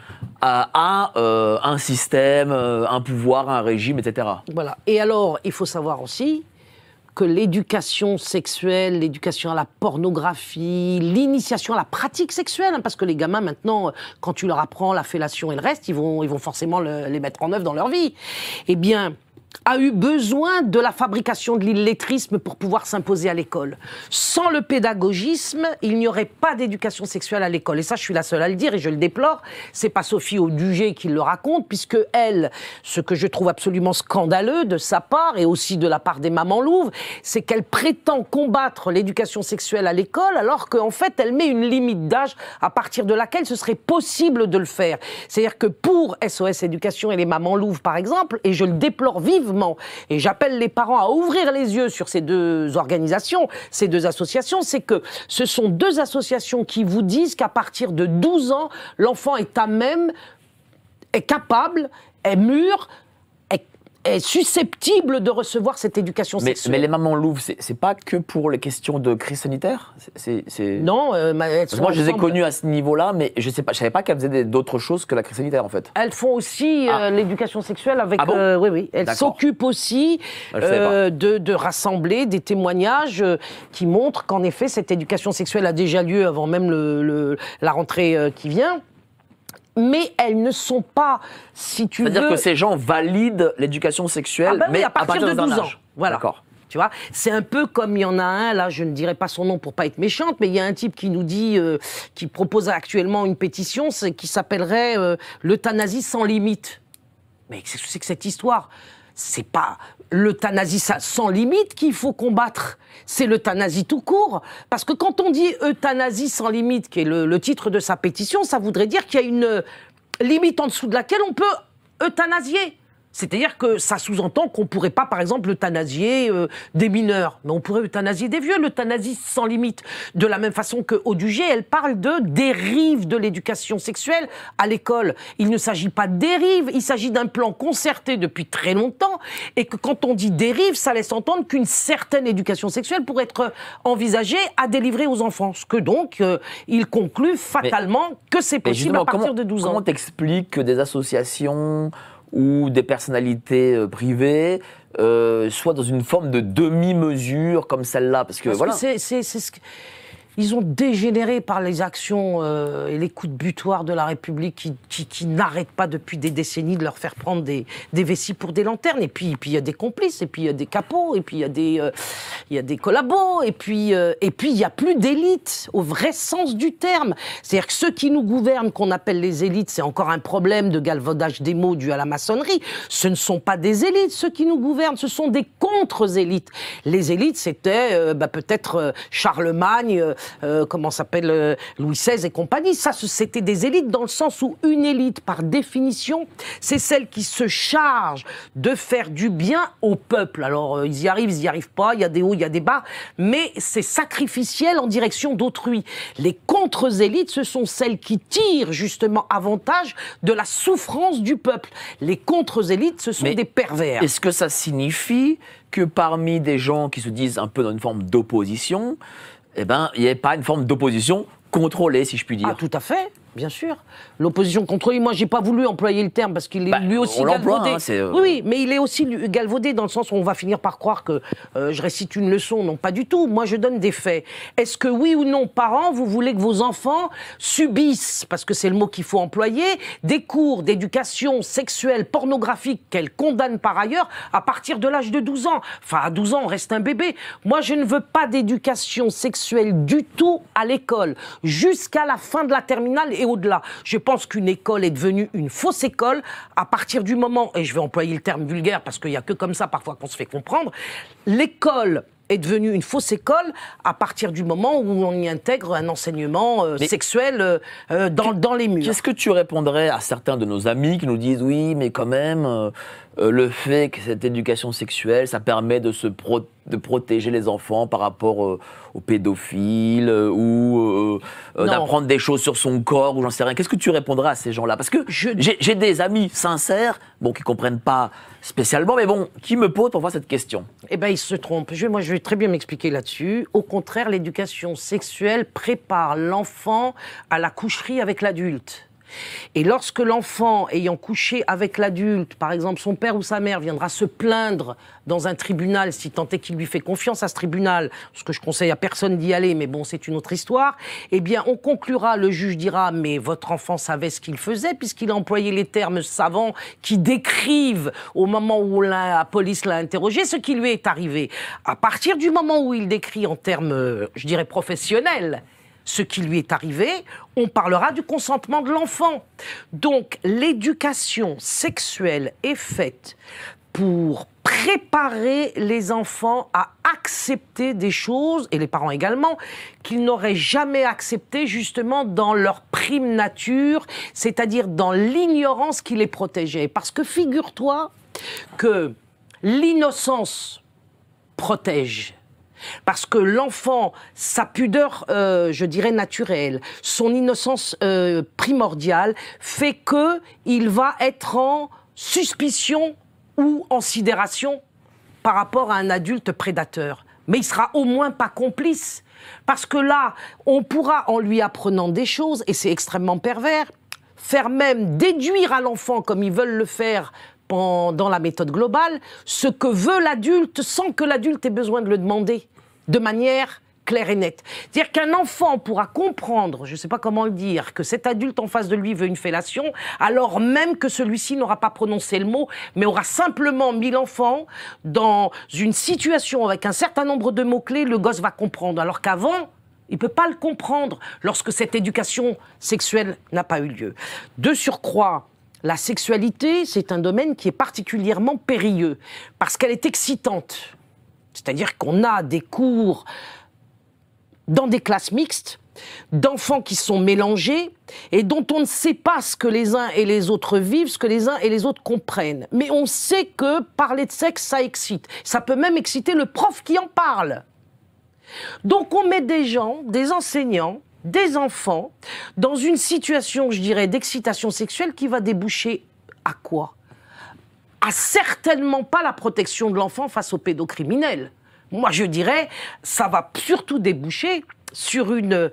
A: à un système, un pouvoir, un régime, etc.
D: Voilà. Et alors, il faut savoir aussi que l'éducation sexuelle, l'éducation à la pornographie, l'initiation à la pratique sexuelle, parce que les gamins maintenant, quand tu leur apprends la fellation et le reste, ils vont forcément les mettre en œuvre dans leur vie. Eh bien, a eu besoin de la fabrication de l'illettrisme pour pouvoir s'imposer à l'école. Sans le pédagogisme, il n'y aurait pas d'éducation sexuelle à l'école. Et ça, je suis la seule à le dire et je le déplore. C'est pas Sophie Audugé qui le raconte, puisque elle, ce que je trouve absolument scandaleux de sa part et aussi de la part des mamans louves, c'est qu'elle prétend combattre l'éducation sexuelle à l'école alors qu'en fait, elle met une limite d'âge à partir de laquelle ce serait possible de le faire. C'est-à-dire que pour SOS Éducation et les mamans louves, par exemple, et je le déplore vivement, et j'appelle les parents à ouvrir les yeux sur ces 2 organisations, ces 2 associations, c'est que ce sont 2 associations qui vous disent qu'à partir de 12 ans, l'enfant est à même, est capable, est mûr, est susceptible de recevoir cette éducation sexuelle.
A: Mais les mamans louves, c'est pas que pour les questions de crise sanitaire
D: Non,
A: moi je les ai connues à ce niveau-là, mais je savais pas qu'elles faisaient d'autres choses que la crise sanitaire en fait.
D: Elles font aussi l'éducation sexuelle avec... oui. Elles s'occupent aussi de rassembler des témoignages qui montrent qu'en effet cette éducation sexuelle a déjà lieu avant même la rentrée qui vient. Mais elles ne sont pas, si tu veux...
A: C'est-à-dire que ces gens valident l'éducation sexuelle,
D: mais à partir de 12 ans. Voilà.
A: D'accord.
D: Tu vois, c'est un peu comme il y en a un, là, je ne dirais pas son nom pour pas être méchante, mais il y a un type qui nous dit, qui propose actuellement une pétition qui s'appellerait l'euthanasie sans limite. Mais qu'est-ce que c'est que cette histoire? C'est pas l'euthanasie sans limite qu'il faut combattre, c'est l'euthanasie tout court. Parce que quand on dit euthanasie sans limite, qui est le titre de sa pétition, ça voudrait dire qu'il y a une limite en dessous de laquelle on peut euthanasier. C'est-à-dire que ça sous-entend qu'on ne pourrait pas, par exemple, euthanasier des mineurs. Mais on pourrait euthanasier des vieux, l'euthanasie sans limite. De la même façon que Auduget, elle parle de dérive de l'éducation sexuelle à l'école. Il ne s'agit pas de dérive, il s'agit d'un plan concerté depuis très longtemps. Et que quand on dit dérive, ça laisse entendre qu'une certaine éducation sexuelle pourrait être envisagée à délivrer aux enfants. Ce que donc, il conclut fatalement que c'est possible à partir de 12 ans.
A: Comment t'expliques que des associations ou des personnalités privées soient dans une forme de demi-mesure comme celle-là? Parce que voilà.
D: Ils ont dégénéré par les actions et les coups de butoir de la République qui n'arrêtent pas depuis des décennies de leur faire prendre des vessies pour des lanternes. Et puis il y a des complices, et puis il y a des capots, et puis il y a des collabos, et puis il n'y a plus d'élite au vrai sens du terme. C'est-à-dire que ceux qui nous gouvernent, qu'on appelle les élites, c'est encore un problème de galvaudage des mots dû à la maçonnerie. Ce ne sont pas des élites, ceux qui nous gouvernent, ce sont des contre-élites. Les élites, c'était peut-être Charlemagne, comment s'appelle Louis XVI et compagnie. Ça, c'était des élites dans le sens où une élite, par définition, c'est celle qui se charge de faire du bien au peuple. Alors, ils y arrivent pas, il y a des hauts, il y a des bas, mais c'est sacrificiel en direction d'autrui. Les contre-élites, ce sont celles qui tirent justement avantage de la souffrance du peuple. Les contre-élites, ce sont des pervers.
A: Est-ce que ça signifie que parmi des gens qui se disent un peu dans une forme d'opposition, eh ben, il n'y avait pas une forme d'opposition contrôlée, si je puis dire?
D: Ah, tout à fait, bien sûr. L'opposition contrôlée, moi, j'ai pas voulu employer le terme parce qu'il est lui aussi galvaudé. Oui, mais il est aussi galvaudé dans le sens où on va finir par croire que je récite une leçon. Non, pas du tout. Moi, je donne des faits. Est-ce que oui ou non, parents, vous voulez que vos enfants subissent, parce que c'est le mot qu'il faut employer, des cours d'éducation sexuelle pornographique qu'elles condamnent par ailleurs à partir de l'âge de 12 ans? Enfin, à 12 ans, on reste un bébé. Moi, je ne veux pas d'éducation sexuelle du tout à l'école, jusqu'à la fin de la terminale et au-delà. Je pense qu'une école est devenue une fausse école à partir du moment, et je vais employer le terme vulgaire parce qu'il n'y a que comme ça parfois qu'on se fait comprendre, l'école est devenue une fausse école à partir du moment où on y intègre un enseignement sexuel dans les murs.
A: Qu'est-ce que tu répondrais à certains de nos amis qui nous disent oui, mais quand même, le fait que cette éducation sexuelle, ça permet de protéger les enfants par rapport aux pédophiles ou d'apprendre des choses sur son corps ou j'en sais rien. Qu'est-ce que tu répondrais à ces gens-là? Parce que j'ai des amis sincères, qui comprennent pas spécialement, mais qui me posent parfois cette question.
D: Eh bien, ils se trompent. Moi, je vais très bien m'expliquer là-dessus. Au contraire, l'éducation sexuelle prépare l'enfant à la coucherie avec l'adulte. Et lorsque l'enfant, ayant couché avec l'adulte, par exemple son père ou sa mère, viendra se plaindre dans un tribunal, si tant est qu'il lui fait confiance à ce tribunal, ce que je conseille à personne d'y aller, mais bon, c'est une autre histoire, eh bien, on conclura, le juge dira, mais votre enfant savait ce qu'il faisait, puisqu'il a employé les termes savants qui décrivent, au moment où la police l'a interrogé, ce qui lui est arrivé. À partir du moment où il décrit en termes, je dirais, professionnels, ce qui lui est arrivé, on parlera du consentement de l'enfant. Donc, l'éducation sexuelle est faite pour préparer les enfants à accepter des choses, et les parents également, qu'ils n'auraient jamais acceptées justement dans leur prime nature, c'est-à-dire dans l'ignorance qui les protégeait. Parce que figure-toi que l'innocence protège. Parce que l'enfant, sa pudeur, je dirais naturelle, son innocence primordiale, fait qu'il va être en suspicion ou en sidération par rapport à un adulte prédateur. Mais il sera au moins pas complice. Parce que là, on pourra, en lui apprenant des choses, et c'est extrêmement pervers, faire même déduire à l'enfant, comme ils veulent le faire dans la méthode globale, ce que veut l'adulte sans que l'adulte ait besoin de le demander, de manière clair et net. C'est-à-dire qu'un enfant pourra comprendre, je ne sais pas comment le dire, que cet adulte en face de lui veut une fellation, alors même que celui-ci n'aura pas prononcé le mot, mais aura simplement mis l'enfant dans une situation avec un certain nombre de mots-clés, le gosse va comprendre. Alors qu'avant, il ne peut pas le comprendre lorsque cette éducation sexuelle n'a pas eu lieu. De surcroît, la sexualité, c'est un domaine qui est particulièrement périlleux, parce qu'elle est excitante. C'est-à-dire qu'on a des cours dans des classes mixtes, d'enfants qui sont mélangés, et dont on ne sait pas ce que les uns et les autres vivent, ce que les uns et les autres comprennent. Mais on sait que parler de sexe, ça excite. Ça peut même exciter le prof qui en parle. Donc on met des gens, des enseignants, des enfants, dans une situation, je dirais, d'excitation sexuelle qui va déboucher à quoi ? À certainement pas la protection de l'enfant face aux pédocriminels. Moi, je dirais, ça va surtout déboucher sur une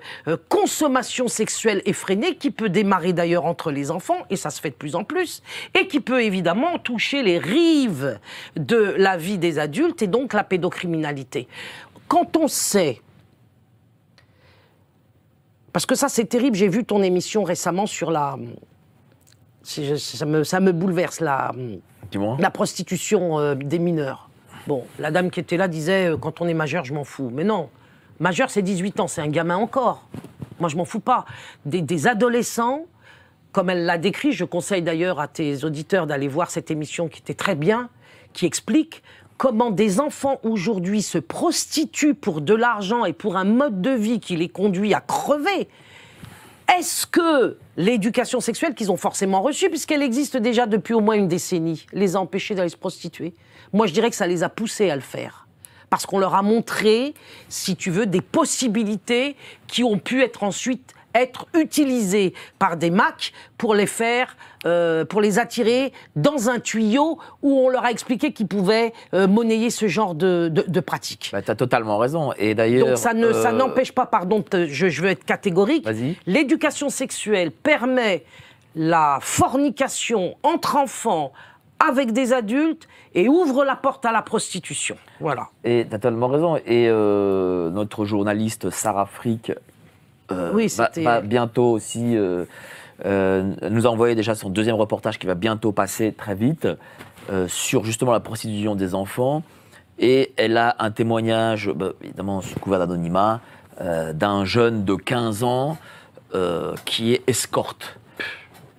D: consommation sexuelle effrénée qui peut démarrer d'ailleurs entre les enfants, et ça se fait de plus en plus, et qui peut évidemment toucher les rives de la vie des adultes, et donc la pédocriminalité. Quand on sait... Parce que ça, c'est terrible, j'ai vu ton émission récemment sur la... Ça me bouleverse, la prostitution des mineurs. Bon, la dame qui était là disait quand on est majeur, je m'en fous. Mais non, majeur, c'est 18 ans, c'est un gamin encore. Moi, je m'en fous pas. Des adolescents, comme elle l'a décrit, je conseille d'ailleurs à tes auditeurs d'aller voir cette émission qui était très bien, qui explique comment des enfants aujourd'hui se prostituent pour de l'argent et pour un mode de vie qui les conduit à crever. Est-ce que l'éducation sexuelle qu'ils ont forcément reçue, puisqu'elle existe déjà depuis au moins une décennie, les a empêchés d'aller se prostituer ? Moi, je dirais que ça les a poussés à le faire. Parce qu'on leur a montré, si tu veux, des possibilités qui ont pu être ensuite utilisées par des Macs pour les faire, pour les attirer dans un tuyau où on leur a expliqué qu'ils pouvaient monnayer ce genre de pratiques.
A: Bah, tu as totalement raison. Et d'ailleurs,
D: donc ça n'empêche pas, pardon, je veux être catégorique, l'éducation sexuelle permet la fornication entre enfants avec des adultes et ouvre la porte à la prostitution. Voilà.
A: Et tu as totalement raison. Et notre journaliste Sarah Frick va bientôt aussi nous a envoyé déjà son deuxième reportage qui va bientôt passer très vite sur justement la prostitution des enfants. Et elle a un témoignage, évidemment sous couvert d'anonymat, d'un jeune de 15 ans qui est escorte.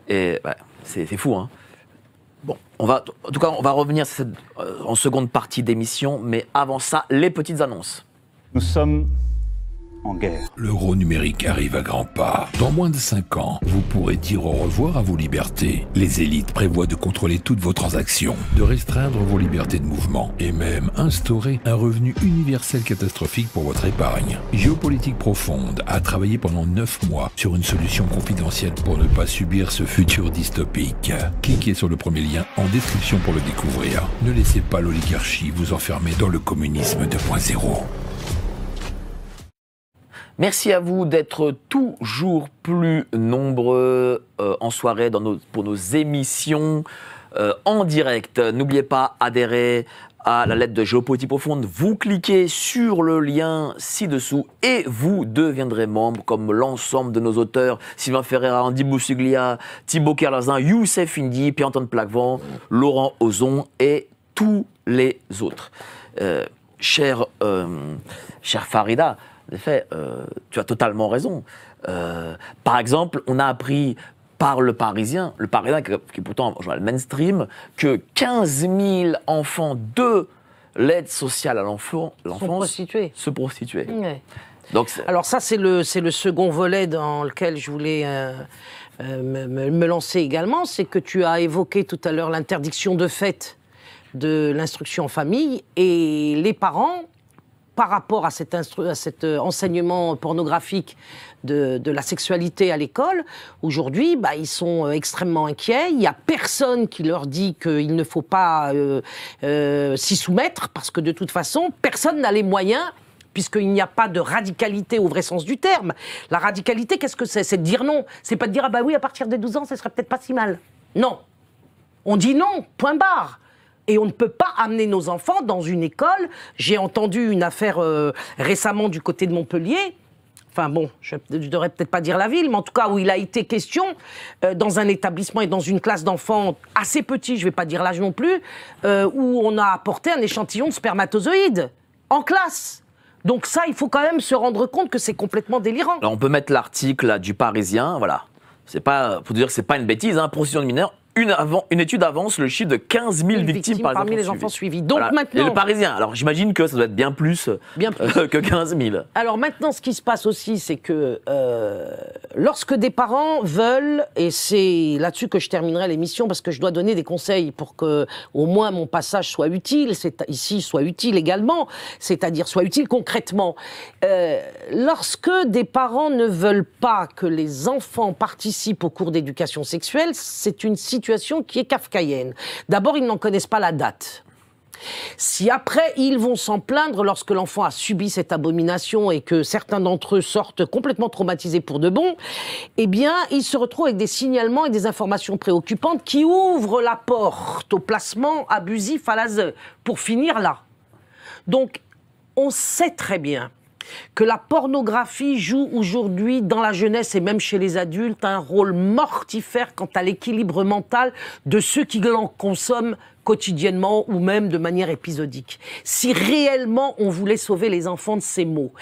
A: Et c'est fou, hein. Bon, en tout cas, on va revenir en seconde partie d'émission, mais avant ça, les petites annonces.
B: Nous sommes en guerre.
E: L'euro numérique arrive à grands pas. Dans moins de 5 ans, vous pourrez dire au revoir à vos libertés. Les élites prévoient de contrôler toutes vos transactions, de restreindre vos libertés de mouvement et même instaurer un revenu universel catastrophique pour votre épargne. Géopolitique Profonde a travaillé pendant 9 mois sur une solution confidentielle pour ne pas subir ce futur dystopique. Cliquez sur le premier lien en description pour le découvrir. Ne laissez pas l'oligarchie vous enfermer dans le communisme 2.0.
A: Merci à vous d'être toujours plus nombreux en soirée pour nos émissions en direct. N'oubliez pas, adhérer à la lettre de Géopolitique Profonde. Vous cliquez sur le lien ci-dessous et vous deviendrez membre comme l'ensemble de nos auteurs. Sylvain Ferreira, Andy Boussuglia, Thibaut Kerlazin, Youssef Indy, Pierre-Antoine Plaquevent, Laurent Ozon et tous les autres. Chère Farida, en effet, tu as totalement raison. Par exemple, on a appris par Le Parisien qui est pourtant un journal mainstream, que 15 000 enfants de l'aide sociale à l'enfance se prostituaient.
D: Ouais.
A: Donc,
D: alors ça, c'est le second volet dans lequel je voulais me lancer également, c'est que tu as évoqué tout à l'heure l'interdiction de fait de l'instruction en famille, et les parents, par rapport à cet enseignement pornographique de la sexualité à l'école, aujourd'hui, ils sont extrêmement inquiets. Il n'y a personne qui leur dit qu'il ne faut pas s'y soumettre, parce que de toute façon, personne n'a les moyens, puisqu'il n'y a pas de radicalité au vrai sens du terme. La radicalité, qu'est-ce que c'est ? C'est de dire non. C'est pas de dire, ah bah oui, à partir des 12 ans, ce serait peut-être pas si mal. Non. On dit non, point barre. Et on ne peut pas amener nos enfants dans une école. J'ai entendu une affaire récemment du côté de Montpellier. Enfin bon, je ne devrais peut-être pas dire la ville, mais en tout cas où il a été question, dans un établissement et dans une classe d'enfants assez petit, je ne vais pas dire l'âge non plus, où on a apporté un échantillon de spermatozoïdes en classe. Donc ça, il faut quand même se rendre compte que c'est complètement délirant.
A: Alors on peut mettre l'article là, du Parisien, voilà. C'est pas, faut dire que c'est pas une bêtise, hein, prostitution de mineurs. Une étude avance le chiffre de 15 000 victimes
D: parmi les enfants suivis. Donc
A: voilà.
D: maintenant,
A: et le Parisien, alors j'imagine que ça doit être bien plus que 15 000.
D: Alors maintenant, ce qui se passe aussi, c'est que lorsque des parents veulent, et c'est là-dessus que je terminerai l'émission, parce que je dois donner des conseils pour que au moins mon passage soit utile, ici soit utile également, c'est-à-dire soit utile concrètement. Lorsque des parents ne veulent pas que les enfants participent aux cours d'éducation sexuelle, c'est une situation qui est kafkaïenne. D'abord, ils n'en connaissent pas la date. Si après, ils vont s'en plaindre lorsque l'enfant a subi cette abomination et que certains d'entre eux sortent complètement traumatisés pour de bon, eh bien, ils se retrouvent avec des signalements et des informations préoccupantes qui ouvrent la porte au placement abusif à l'ASE, pour finir là. Donc, on sait très bien que la pornographie joue aujourd'hui dans la jeunesse et même chez les adultes un rôle mortifère quant à l'équilibre mental de ceux qui l'en consomment quotidiennement ou même de manière épisodique. Si réellement on voulait sauver les enfants de ces maux,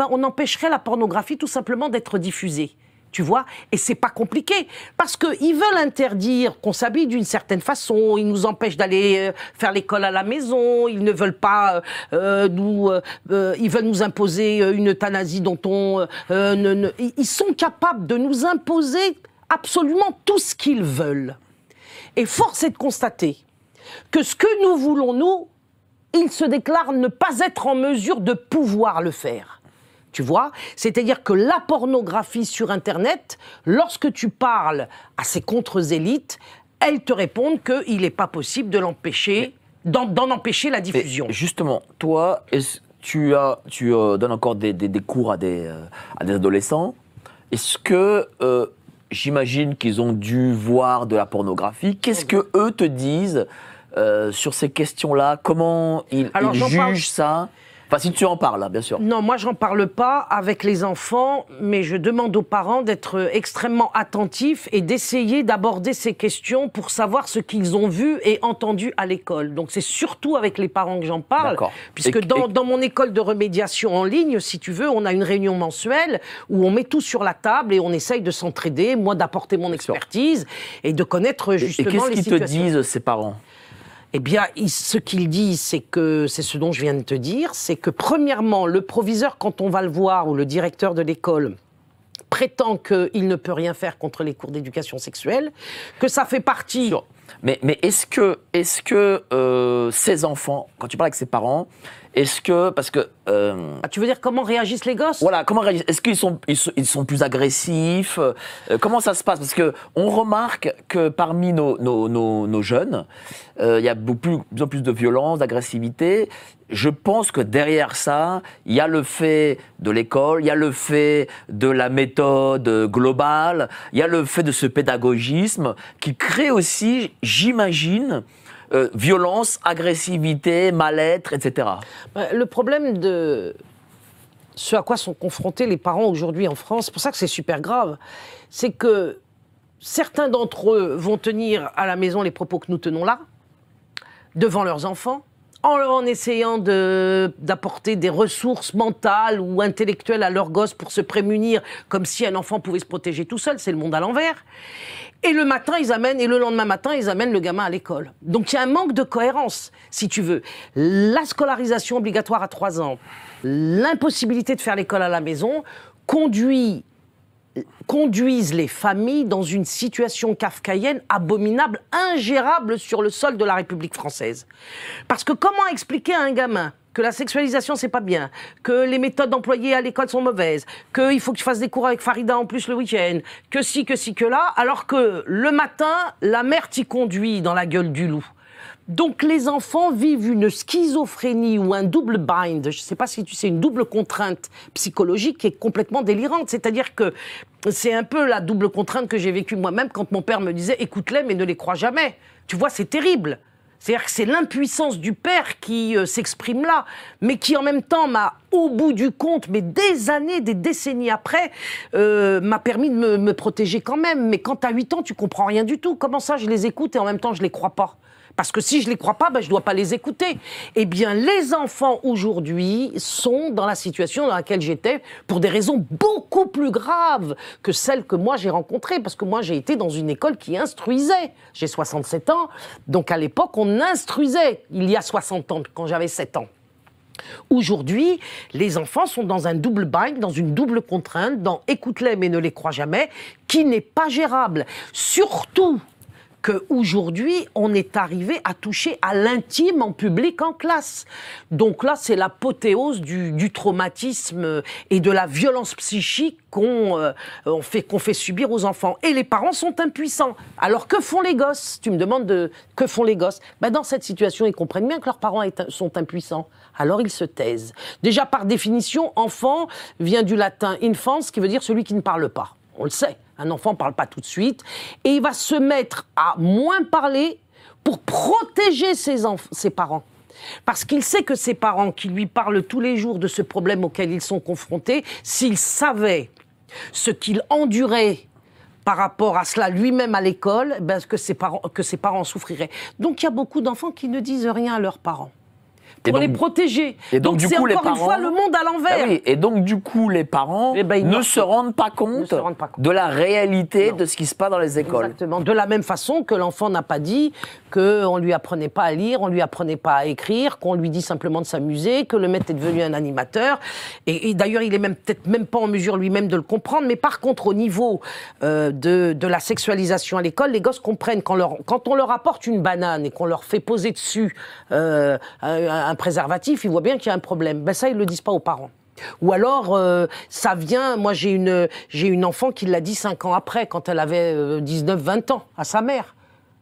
D: on empêcherait la pornographie tout simplement d'être diffusée. Tu vois, et c'est pas compliqué, parce qu'ils veulent interdire qu'on s'habille d'une certaine façon, ils nous empêchent d'aller faire l'école à la maison, ils ne veulent pas ils veulent nous imposer une euthanasie dont ils sont capables de nous imposer absolument tout ce qu'ils veulent. Et force est de constater que ce que nous voulons, nous, ils se déclarent ne pas être en mesure de pouvoir le faire. Tu vois ? C'est-à-dire que la pornographie sur Internet, lorsque tu parles à ces contre-élites, elles te répondent qu'il n'est pas possible de l'empêcher, d'en empêcher la diffusion.
A: Et justement, toi, tu donnes encore des cours à des adolescents. Est-ce que, j'imagine qu'ils ont dû voir de la pornographie, qu'est-ce que eux te disent sur ces questions-là ? Comment ils jugent ça ? Enfin, si tu en parles, là, bien sûr.
D: Non, moi, j'en parle pas avec les enfants, mais je demande aux parents d'être extrêmement attentifs et d'essayer d'aborder ces questions pour savoir ce qu'ils ont vu et entendu à l'école. Donc, c'est surtout avec les parents que j'en parle, puisque dans mon école de remédiation en ligne, si tu veux, on a une réunion mensuelle où on met tout sur la table et on essaye de s'entraider, moi d'apporter mon expertise et de connaître justement les situations.
A: Et qu'est-ce qu'ils te disent, ces parents ?
D: Eh bien, ce qu'ils disent, c'est ce dont je viens de te dire, c'est que premièrement, le proviseur, quand on va le voir, ou le directeur de l'école, prétend qu'il ne peut rien faire contre les cours d'éducation sexuelle, que ça fait partie...
A: Mais est-ce que ces enfants, quand tu parles avec ces parents, parce que...
D: tu veux dire comment réagissent les gosses ?
A: Voilà, comment réagissent ? Est-ce qu'ils sont plus agressifs ? Comment ça se passe ? Parce qu'on remarque que parmi nos jeunes, il y a de plus en plus de violence, d'agressivité. Je pense que derrière ça, il y a le fait de l'école, il y a le fait de la méthode globale, il y a le fait de ce pédagogisme qui crée aussi, j'imagine, violence, agressivité, mal-être, etc.
D: Le problème de ce à quoi sont confrontés les parents aujourd'hui en France, c'est pour ça que c'est super grave, c'est que certains d'entre eux vont tenir à la maison les propos que nous tenons là, devant leurs enfants, en essayant d'apporter des ressources mentales ou intellectuelles à leurs gosses pour se prémunir, comme si un enfant pouvait se protéger tout seul, c'est le monde à l'envers. Et le lendemain matin, ils amènent le gamin à l'école. Donc il y a un manque de cohérence, si tu veux. La scolarisation obligatoire à 3 ans, l'impossibilité de faire l'école à la maison, conduisent les familles dans une situation kafkaïenne, abominable, ingérable sur le sol de la République française. Parce que comment expliquer à un gamin que la sexualisation, c'est pas bien, que les méthodes employées à l'école sont mauvaises, qu'il faut que tu fasses des cours avec Farida en plus le week-end, que ci, que là, alors que le matin, la mère t'y conduit dans la gueule du loup. Donc les enfants vivent une schizophrénie ou un double bind, je ne sais pas si tu sais, une double contrainte psychologique qui est complètement délirante. C'est-à-dire que c'est un peu la double contrainte que j'ai vécue moi-même quand mon père me disait « écoute-les mais ne les crois jamais ». Tu vois, c'est terrible. C'est-à-dire que c'est l'impuissance du père qui s'exprime là, mais qui en même temps m'a, au bout du compte, mais des années, des décennies après, m'a permis de me protéger quand même. Mais quand tu as 8 ans, tu comprends rien du tout. Comment ça, je les écoute et en même temps, je les crois pas? Parce que si je les crois pas, ben, je dois pas les écouter. Eh bien, les enfants aujourd'hui sont dans la situation dans laquelle j'étais pour des raisons beaucoup plus graves que celles que moi j'ai rencontrées. Parce que moi, j'ai été dans une école qui instruisait. J'ai 67 ans, donc à l'époque, on instruisait. Il y a 60 ans, quand j'avais 7 ans. Aujourd'hui, les enfants sont dans un double bind, dans une double contrainte, dans écoute-les mais ne les crois jamais, qui n'est pas gérable. Surtout qu'aujourd'hui, on est arrivé à toucher à l'intime en public en classe. Donc là, c'est l'apothéose du traumatisme et de la violence psychique qu'on fait subir aux enfants. Et les parents sont impuissants. Alors que font les gosses? Tu me demandes que font les gosses? Ben, dans cette situation, ils comprennent bien que leurs parents sont impuissants. Alors ils se taisent. Déjà, par définition, enfant vient du latin infans, qui veut dire celui qui ne parle pas. On le sait. Un enfant ne parle pas tout de suite. Et il va se mettre à moins parler pour protéger ses parents. Parce qu'il sait que ses parents, qui lui parlent tous les jours de ce problème auquel ils sont confrontés, s'ils savaient ce qu'il endurait par rapport à cela lui-même à l'école, ben que ses parents souffriraient. Donc il y a beaucoup d'enfants qui ne disent rien à leurs parents. Pour les protéger.
A: Et donc du
D: c'est
A: coup,
D: encore une fois le monde à l'envers.
A: Ah oui, et donc du coup, les parents ne se rendent pas compte de la réalité de ce qui se passe dans les écoles.
D: Exactement. De la même façon que l'enfant n'a pas dit qu'on ne lui apprenait pas à lire, on ne lui apprenait pas à écrire, qu'on lui dit simplement de s'amuser, que le maître est devenu un animateur. Et d'ailleurs, il est peut-être même pas en mesure lui-même de le comprendre. Mais par contre, au niveau de la sexualisation à l'école, les gosses comprennent quand on leur apporte une banane et qu'on leur fait poser dessus un préservatif, ils voient bien qu'il y a un problème. Ben ça, ils le disent pas aux parents. Ou alors, ça vient... Moi, j'ai une enfant qui l'a dit 5 ans après, quand elle avait 19-20 ans, à sa mère.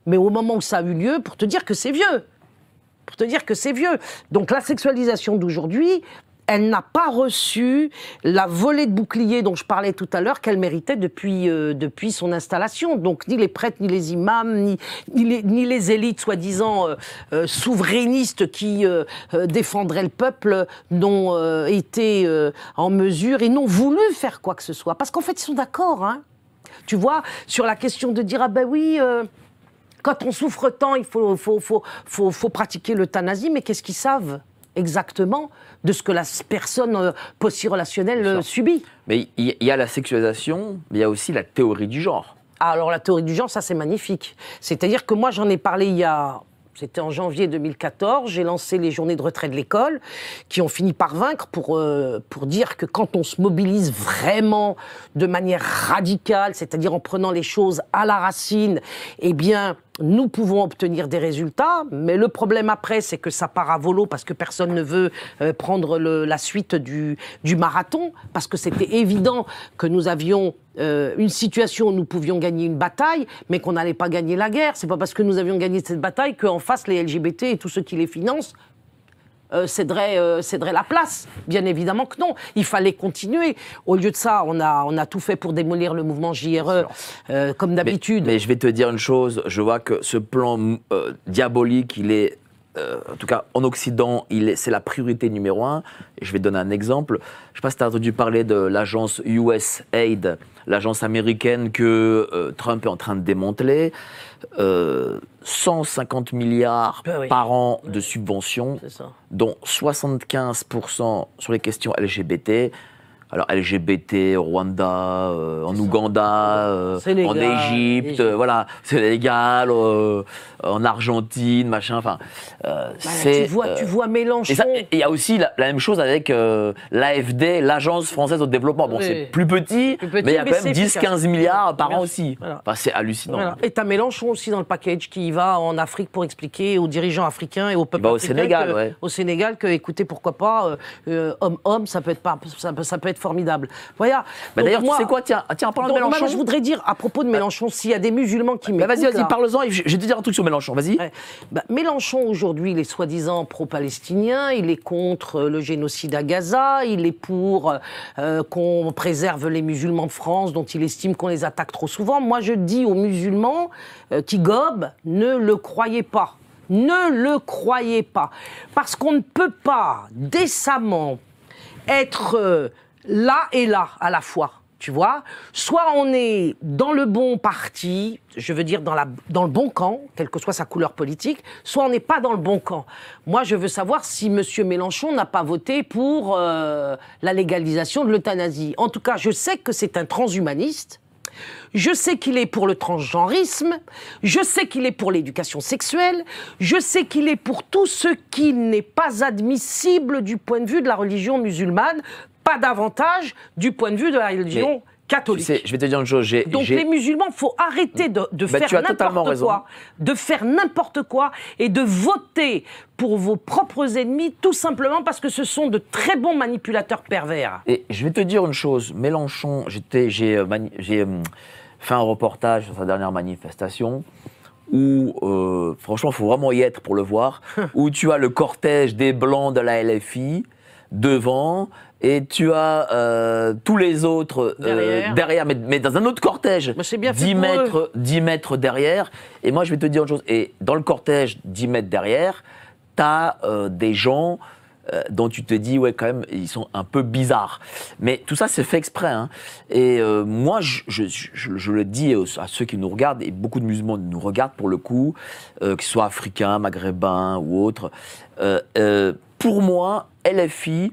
D: Mais au moment où ça a eu lieu, pour te dire que c'est vieux. Pour te dire que c'est vieux. Donc, la sexualisation d'aujourd'hui, elle n'a pas reçu la volée de bouclier dont je parlais tout à l'heure qu'elle méritait depuis son installation. Donc ni les prêtres, ni les imams, ni les élites soi-disant souverainistes qui défendraient le peuple n'ont été en mesure et n'ont voulu faire quoi que ce soit. Parce qu'en fait, ils sont d'accord. Hein. Tu vois, sur la question de dire « Ah ben oui... quand on souffre tant, il faut pratiquer l'euthanasie », mais qu'est-ce qu'ils savent exactement de ce que la personne post-relationnelle subit.
A: Mais il y a la sexualisation, mais il y a aussi la théorie du genre.
D: Ah, alors la théorie du genre, ça c'est magnifique. C'est-à-dire que moi j'en ai parlé c'était en janvier 2014, j'ai lancé les journées de retrait de l'école, qui ont fini par vaincre pour dire que quand on se mobilise vraiment de manière radicale, c'est-à-dire en prenant les choses à la racine, eh bien, nous pouvons obtenir des résultats, mais le problème après, c'est que ça part à volo parce que personne ne veut prendre la suite du marathon, parce que c'était évident que nous avions une situation où nous pouvions gagner une bataille, mais qu'on n'allait pas gagner la guerre. C'est pas parce que nous avions gagné cette bataille qu'en face, les LGBT et tous ceux qui les financent céderaient la place. Bien évidemment que non. Il fallait continuer. Au lieu de ça, on a tout fait pour démolir le mouvement JRE, comme d'habitude.
A: Mais je vais te dire une chose, je vois que ce plan diabolique, il est, en tout cas en Occident, c'est la priorité numéro 1. Et je vais te donner un exemple. Je ne sais pas si tu as entendu parler de l'agence USAID, l'agence américaine que Trump est en train de démanteler. 150 milliards par an de subventions, dont 75% sur les questions LGBT. Alors LGBT, au Rwanda, en Ouganda, en Égypte, voilà, Sénégal, en Argentine, machin, enfin...
D: tu vois Mélenchon...
A: Il y a aussi la même chose avec l'AFD, l'Agence française au développement. Bon, c'est plus petit, mais il y a quand même 10-15 milliards par an aussi. Voilà. Enfin, c'est hallucinant. Voilà.
D: Et t'as Mélenchon aussi dans le package qui y va en Afrique pour expliquer aux dirigeants africains et au peuple africain au Sénégal que, écoutez, pourquoi pas, homme-homme, ça peut être formidable. Voilà.
A: Bah d'ailleurs, tu sais quoi, tiens, en parlant de Mélenchon...
D: Moi, je voudrais dire, à propos de Mélenchon, s'il y a des musulmans qui m'écoutent...
A: Vas-y, parle-en, je vais te dire un truc sur Mélenchon, vas-y.
D: Mélenchon, aujourd'hui, il est soi-disant pro-palestinien, il est contre le génocide à Gaza, il est pour qu'on préserve les musulmans de France, dont il estime qu'on les attaque trop souvent. Moi, je dis aux musulmans qui gobent, ne le croyez pas. Ne le croyez pas. Parce qu'on ne peut pas décemment être là et là à la fois. Tu vois, soit on est dans le bon parti, je veux dire dans le bon camp, quelle que soit sa couleur politique, soit on n'est pas dans le bon camp. Moi, je veux savoir si M. Mélenchon n'a pas voté pour la légalisation de l'euthanasie. En tout cas, je sais que c'est un transhumaniste. Je sais qu'il est pour le transgenrisme, je sais qu'il est pour l'éducation sexuelle, je sais qu'il est pour tout ce qui n'est pas admissible du point de vue de la religion musulmane, pas davantage du point de vue de la religion catholique.
A: Tu sais, je vais te dire une chose.
D: Donc les musulmans, il faut arrêter de faire n'importe quoi, de faire n'importe quoi et de voter pour vos propres ennemis tout simplement parce que ce sont de très bons manipulateurs pervers.
A: Et je vais te dire une chose. Mélenchon, j'ai fait un reportage sur sa dernière manifestation où, franchement, il faut vraiment y être pour le voir, où tu as le cortège des Blancs de la LFI devant, et tu as tous les autres derrière mais dans un autre cortège, 10 mètres derrière. Et moi, je vais te dire une chose, et dans le cortège 10 mètres derrière, tu as des gens dont tu te dis, ouais, quand même, ils sont un peu bizarres. Mais tout ça, c'est fait exprès. Hein. Et moi, je le dis à ceux qui nous regardent, et beaucoup de musulmans nous regardent pour le coup, qu'ils soient africains, maghrébins ou autres. Pour moi, LFI,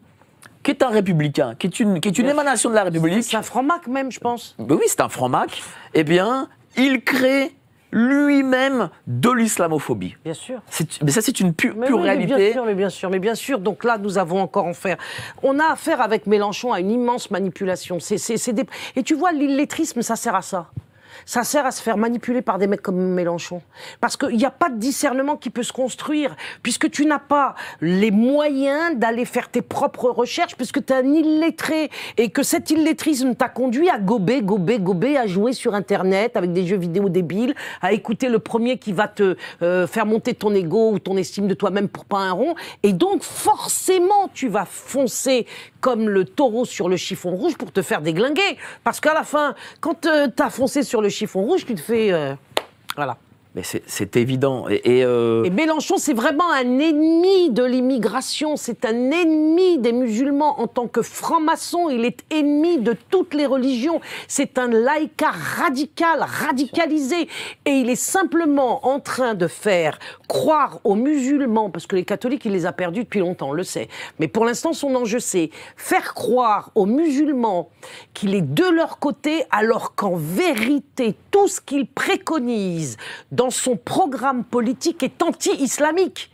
A: qui est un républicain, qui est une émanation de la République.
D: C'est un franc-mac même, je pense.
A: Ben oui, c'est un franc-mac. Eh bien, il crée lui-même de l'islamophobie.
D: Bien sûr.
A: Mais ça, c'est une pure réalité.
D: Mais bien sûr. Donc là, nous avons encore affaire. On a affaire avec Mélenchon à une immense manipulation. Et tu vois, l'illettrisme, ça sert à ça. Ça sert à se faire manipuler par des mecs comme Mélenchon. Parce qu'il n'y a pas de discernement qui peut se construire, puisque tu n'as pas les moyens d'aller faire tes propres recherches, puisque tu es un illettré, et que cet illettrisme t'a conduit à gober, à jouer sur Internet avec des jeux vidéo débiles, à écouter le premier qui va te faire monter ton ego ou ton estime de toi-même pour pas un rond. Et donc, forcément, tu vas foncer comme le taureau sur le chiffon rouge pour te faire déglinguer. Parce qu'à la fin, quand t'as foncé sur le chiffon rouge, tu te fais... voilà.
A: Mais c'est évident.
D: Et Mélenchon, c'est vraiment un ennemi de l'immigration. C'est un ennemi des musulmans. En tant que franc-maçon, il est ennemi de toutes les religions. C'est un laïcat radical, radicalisé. Et il est simplement en train de faire croire aux musulmans, parce que les catholiques, il les a perdus depuis longtemps, on le sait. Mais pour l'instant, son enjeu, c'est faire croire aux musulmans qu'il est de leur côté, alors qu'en vérité, tout ce qu'il préconise dans son programme politique est anti-islamique,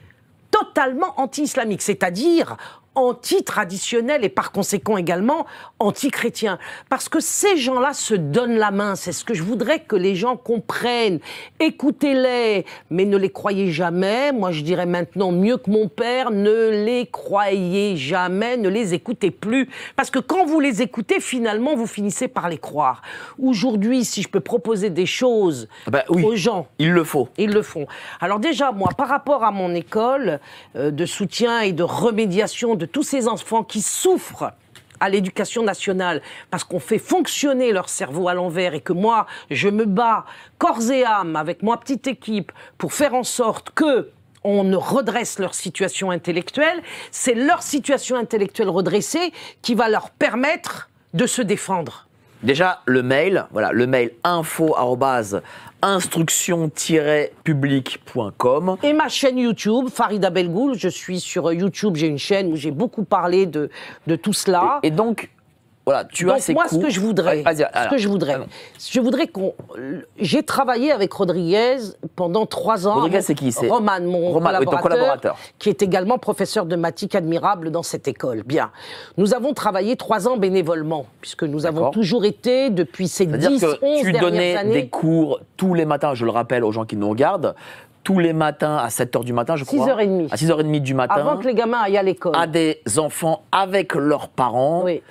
D: totalement anti-islamique, c'est-à-dire anti-traditionnel et par conséquent également anti-chrétien. Parce que ces gens-là se donnent la main, c'est ce que je voudrais que les gens comprennent. Écoutez-les, mais ne les croyez jamais. Moi, je dirais maintenant mieux que mon père, ne les croyez jamais, ne les écoutez plus. Parce que quand vous les écoutez, finalement, vous finissez par les croire. Aujourd'hui, si je peux proposer des choses aux gens...
A: Il le faut.
D: Ils le font. Alors déjà, moi, par rapport à mon école de soutien et de remédiation de tous ces enfants qui souffrent à l'éducation nationale parce qu'on fait fonctionner leur cerveau à l'envers et que moi, je me bats corps et âme avec ma petite équipe pour faire en sorte que on ne redresse leur situation intellectuelle, c'est leur situation intellectuelle redressée qui va leur permettre de se défendre.
A: Déjà, le mail info@instruction-public.com.
D: Et ma chaîne YouTube, Farida Belgoul. Je suis sur YouTube, j'ai une chaîne où j'ai beaucoup parlé de tout cela.
A: Et donc, voilà, tu as ces cours.
D: Ce que je voudrais, je voudrais j'ai travaillé avec Rodriguez pendant 3 ans.
A: Rodriguez, c'est qui? C'est
D: Roman, mon
A: collaborateur,
D: qui est également professeur de mathématiques admirable dans cette école. Bien. Nous avons travaillé 3 ans bénévolement, puisque nous avons toujours été, depuis ces 10, 11 dernières années...
A: Tu donnais des cours tous les matins, je le rappelle aux gens qui nous regardent, tous les matins à 7h du matin, je crois.
D: 6h30.
A: À 6h30 du matin.
D: Avant que les gamins aillent à l'école.
A: À des enfants avec leurs parents,
D: oui.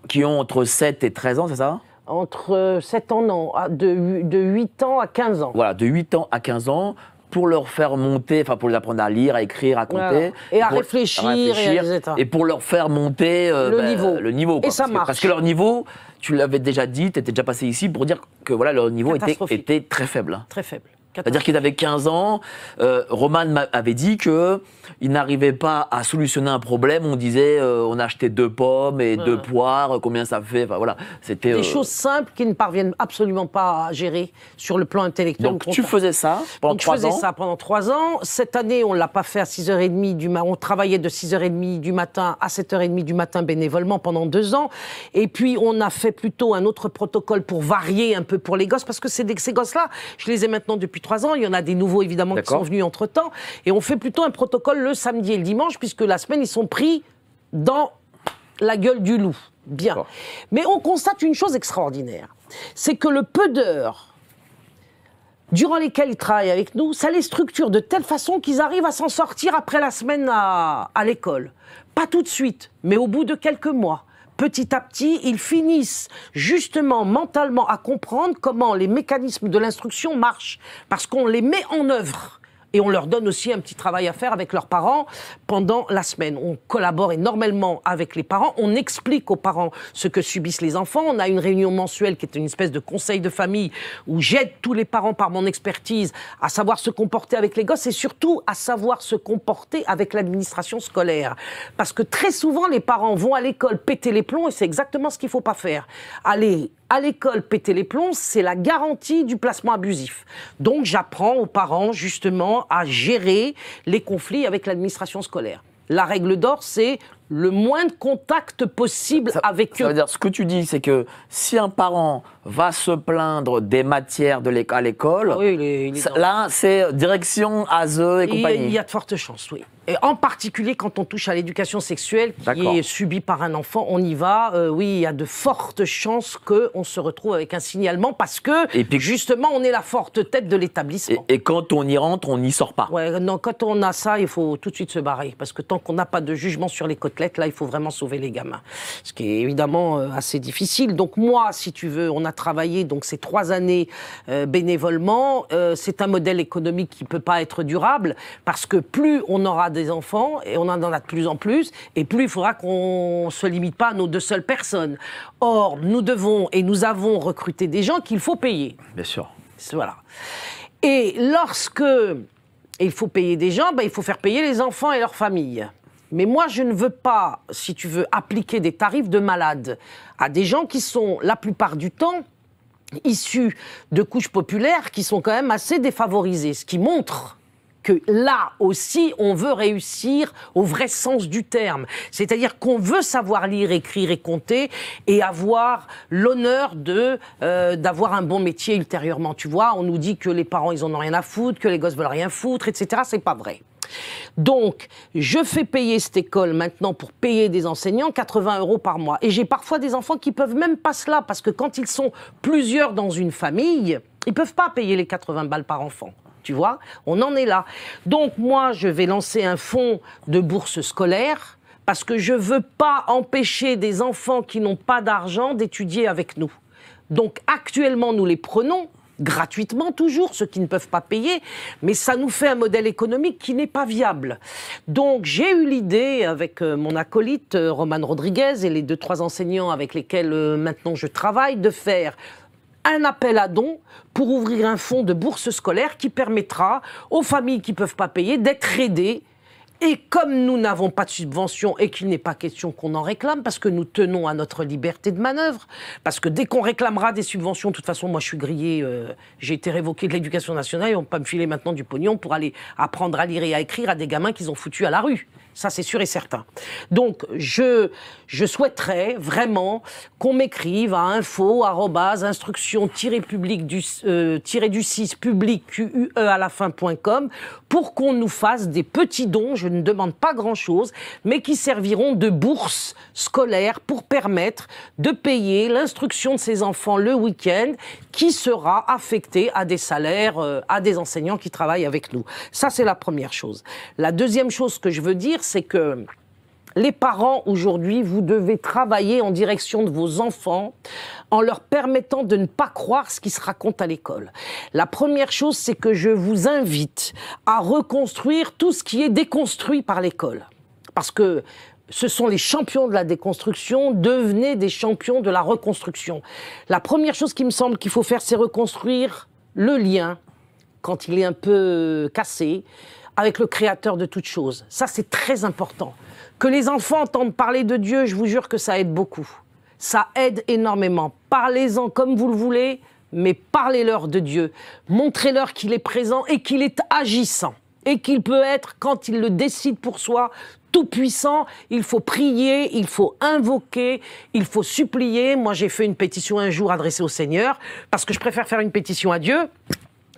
A: Qui ont entre 7 et 13 ans, c'est ça?
D: Entre 7 ans, non. De 8 ans à 15 ans.
A: Voilà, de 8 ans à 15 ans, pour leur faire monter, enfin pour les apprendre à lire, à écrire, à compter. Voilà.
D: Et à réfléchir.
A: Et pour leur faire monter le niveau.
D: Et ça marche.
A: Parce que leur niveau, tu l'avais déjà dit, tu étais déjà passé ici pour dire que voilà, leur niveau était très faible.
D: Très faible.
A: C'est-à-dire qu'il avait 15 ans, Roman avait dit qu'il n'arrivait pas à solutionner un problème. On disait, on achetait 2 pommes et 2 poires, combien ça fait, enfin voilà. C'était
D: des choses simples qui ne parviennent absolument pas à gérer sur le plan intellectuel.
A: Donc tu faisais ça pendant 3 ans.
D: Je faisais ça pendant 3 ans. Cette année, on ne l'a pas fait à 6h30 du matin. On travaillait de 6h30 du matin à 7h30 du matin bénévolement pendant 2 ans. Et puis, on a fait plutôt un autre protocole pour varier un peu pour les gosses, parce que ces gosses-là, je les ai maintenant depuis 3 ans. Il y en a des nouveaux, évidemment, qui sont venus entre-temps. Et on fait plutôt un protocole le samedi et le dimanche, puisque la semaine, ils sont pris dans la gueule du loup. Bien. Mais on constate une chose extraordinaire. C'est que le peu d'heures durant lesquelles ils travaillent avec nous, ça les structure de telle façon qu'ils arrivent à s'en sortir après la semaine à l'école. Pas tout de suite, mais au bout de quelques mois. Petit à petit, ils finissent justement mentalement à comprendre comment les mécanismes de l'instruction marchent, parce qu'on les met en œuvre. Et on leur donne aussi un petit travail à faire avec leurs parents pendant la semaine. On collabore énormément avec les parents. On explique aux parents ce que subissent les enfants. On a une réunion mensuelle qui est une espèce de conseil de famille où j'aide tous les parents par mon expertise à savoir se comporter avec les gosses et surtout à savoir se comporter avec l'administration scolaire. Parce que très souvent, les parents vont à l'école péter les plombs et c'est exactement ce qu'il ne faut pas faire. Aller à l'école péter les plombs, c'est la garantie du placement abusif. Donc j'apprends aux parents justement à gérer les conflits avec l'administration scolaire. La règle d'or, c'est le moins de contact possible avec eux.
A: Ça veut dire, ce que tu dis, c'est que si un parent va se plaindre des matières à l'école, là, c'est direction ASE et compagnie.
D: Il y a de fortes chances, oui. Et en particulier quand on touche à l'éducation sexuelle qui est subie par un enfant, on y va. Oui, il y a de fortes chances qu'on se retrouve avec un signalement parce que, justement, on est la forte tête de l'établissement.
A: Et quand on y rentre, on n'y sort pas.
D: Ouais, non, quand on a ça, il faut tout de suite se barrer. Parce que tant qu'on n'a pas de jugement sur les côtelettes, là, il faut vraiment sauver les gamins. Ce qui est évidemment assez difficile. Donc moi, si tu veux, on a travaillé donc, ces 3 années bénévolement. C'est un modèle économique qui ne peut pas être durable parce que plus on aura des enfants, et on en a de plus en plus, et plus il faudra qu'on ne se limite pas à nos 2 seules personnes. Or, nous devons et nous avons recruté des gens qu'il faut payer.
A: Bien sûr.
D: Voilà. Et lorsque il faut payer des gens, il faut faire payer les enfants et leurs familles. Mais moi, je ne veux pas, si tu veux, appliquer des tarifs de malade à des gens qui sont, la plupart du temps, issus de couches populaires qui sont quand même assez défavorisées, ce qui montre que là aussi, on veut réussir au vrai sens du terme. C'est-à-dire qu'on veut savoir lire, écrire et compter et avoir l'honneur d'avoir un bon métier ultérieurement. Tu vois, on nous dit que les parents, ils en ont rien à foutre, que les gosses veulent rien foutre, etc. C'est pas vrai. Donc, je fais payer cette école maintenant pour payer des enseignants 80 € par mois. Et j'ai parfois des enfants qui peuvent même pas cela parce que quand ils sont plusieurs dans une famille, ils peuvent pas payer les 80 balles par enfant. Tu vois, on en est là. Donc moi, je vais lancer un fonds de bourse scolaire parce que je ne veux pas empêcher des enfants qui n'ont pas d'argent d'étudier avec nous. Donc actuellement, nous les prenons gratuitement toujours, ceux qui ne peuvent pas payer, mais ça nous fait un modèle économique qui n'est pas viable. Donc j'ai eu l'idée avec mon acolyte Roman Rodriguez et les 2-3 enseignants avec lesquels maintenant je travaille de faire un appel à dons pour ouvrir un fonds de bourse scolaire qui permettra aux familles qui ne peuvent pas payer d'être aidées. Et comme nous n'avons pas de subvention et qu'il n'est pas question qu'on en réclame, parce que nous tenons à notre liberté de manœuvre, parce que dès qu'on réclamera des subventions, de toute façon, moi je suis grillé, j'ai été révoqué de l'éducation nationale, ils vont pas me filer maintenant du pognon pour aller apprendre à lire et à écrire à des gamins qu'ils ont foutus à la rue. Ça, c'est sûr et certain. Donc, je souhaiterais vraiment qu'on m'écrive à info@instruction-public-du-6 public QUE à la fin.com pour qu'on nous fasse des petits dons, je ne demande pas grand-chose, mais qui serviront de bourse scolaire pour permettre de payer l'instruction de ces enfants le week-end qui sera affectée à des salaires, à des enseignants qui travaillent avec nous. Ça, c'est la première chose. La deuxième chose que je veux dire, c'est que les parents, aujourd'hui, vous devez travailler en direction de vos enfants en leur permettant de ne pas croire ce qui se raconte à l'école. La première chose, c'est que je vous invite à reconstruire tout ce qui est déconstruit par l'école. Parce que ce sont les champions de la déconstruction, devenez des champions de la reconstruction. La première chose qui me semble qu'il faut faire, c'est reconstruire le lien quand il est un peu cassé, avec le Créateur de toutes choses. Ça, c'est très important. Que les enfants entendent parler de Dieu, je vous jure que ça aide beaucoup. Ça aide énormément. Parlez-en comme vous le voulez, mais parlez-leur de Dieu. Montrez-leur qu'il est présent et qu'il est agissant. Et qu'il peut être, quand il le décide pour soi, tout puissant. Il faut prier, il faut invoquer, il faut supplier. Moi, j'ai fait une pétition un jour adressée au Seigneur, parce que je préfère faire une pétition à Dieu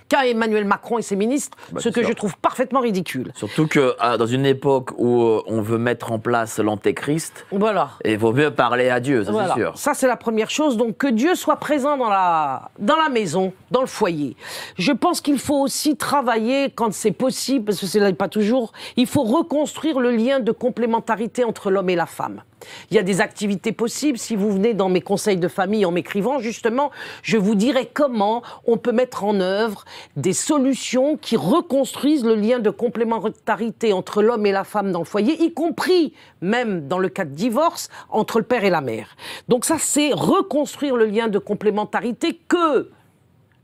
D: qu'à Emmanuel Macron et ses ministres, ce que je trouve parfaitement ridicule.
A: Surtout que dans une époque où on veut mettre en place l'antéchrist,
D: voilà.
A: Il vaut mieux parler à Dieu, ça
D: voilà.
A: c'est sûr.
D: Ça, c'est la première chose. Donc, que Dieu soit présent dans la maison, dans le foyer. Je pense qu'il faut aussi travailler, quand c'est possible, parce que ce n'est pas toujours, il faut reconstruire le lien de complémentarité entre l'homme et la femme. Il y a des activités possibles. Si vous venez dans mes conseils de famille en m'écrivant, justement, je vous dirai comment on peut mettre en œuvre des solutions qui reconstruisent le lien de complémentarité entre l'homme et la femme dans le foyer, y compris, même dans le cas de divorce, entre le père et la mère. Donc ça, c'est reconstruire le lien de complémentarité que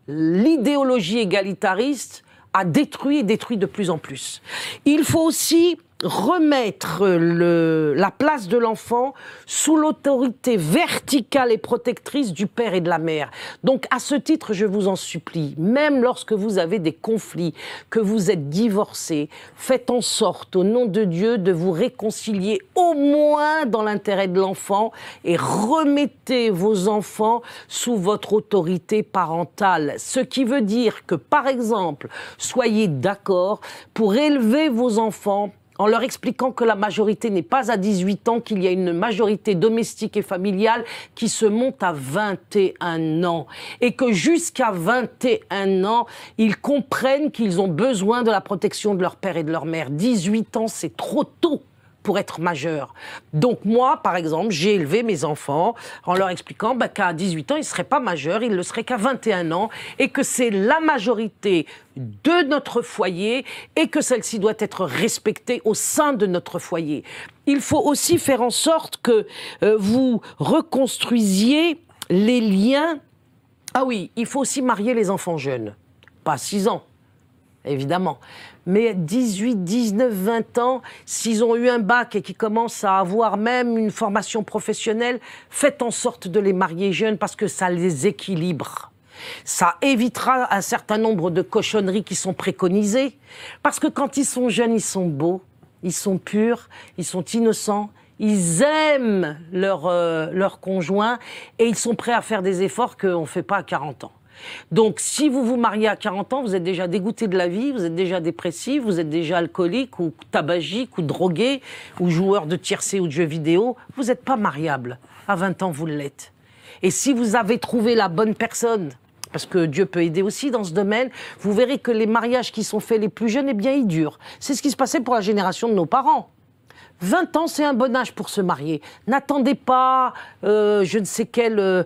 D: l'idéologie égalitariste a détruit et détruit de plus en plus. Il faut aussi remettre la place de l'enfant sous l'autorité verticale et protectrice du père et de la mère. Donc, à ce titre, je vous en supplie, même lorsque vous avez des conflits, que vous êtes divorcés, faites en sorte, au nom de Dieu, de vous réconcilier au moins dans l'intérêt de l'enfant et remettez vos enfants sous votre autorité parentale. Ce qui veut dire que, par exemple, soyez d'accord pour élever vos enfants en leur expliquant que la majorité n'est pas à 18 ans, qu'il y a une majorité domestique et familiale qui se monte à 21 ans. Et que jusqu'à 21 ans, ils comprennent qu'ils ont besoin de la protection de leur père et de leur mère. 18 ans, c'est trop tôt pour être majeur. Donc moi, par exemple, j'ai élevé mes enfants en leur expliquant qu'à 18 ans, ils ne seraient pas majeurs, ils ne le seraient qu'à 21 ans, et que c'est la majorité de notre foyer et que celle-ci doit être respectée au sein de notre foyer. Il faut aussi faire en sorte que vous reconstruisiez les liens. Ah oui, il faut aussi marier les enfants jeunes. Pas 6 ans, évidemment. Mais 18, 19, 20 ans, s'ils ont eu un bac et qu'ils commencent à avoir même une formation professionnelle, faites en sorte de les marier jeunes parce que ça les équilibre. Ça évitera un certain nombre de cochonneries qui sont préconisées. Parce que quand ils sont jeunes, ils sont beaux, ils sont purs, ils sont innocents, ils aiment leur conjoint et ils sont prêts à faire des efforts qu'on ne fait pas à 40 ans. Donc, si vous vous mariez à 40 ans, vous êtes déjà dégoûté de la vie, vous êtes déjà dépressif, vous êtes déjà alcoolique ou tabagique ou drogué ou joueur de tiercé ou de jeux vidéo, vous n'êtes pas mariable. À 20 ans, vous l'êtes. Et si vous avez trouvé la bonne personne, parce que Dieu peut aider aussi dans ce domaine, vous verrez que les mariages qui sont faits les plus jeunes, eh bien, ils durent. C'est ce qui se passait pour la génération de nos parents. 20 ans, c'est un bon âge pour se marier. N'attendez pas je ne sais quel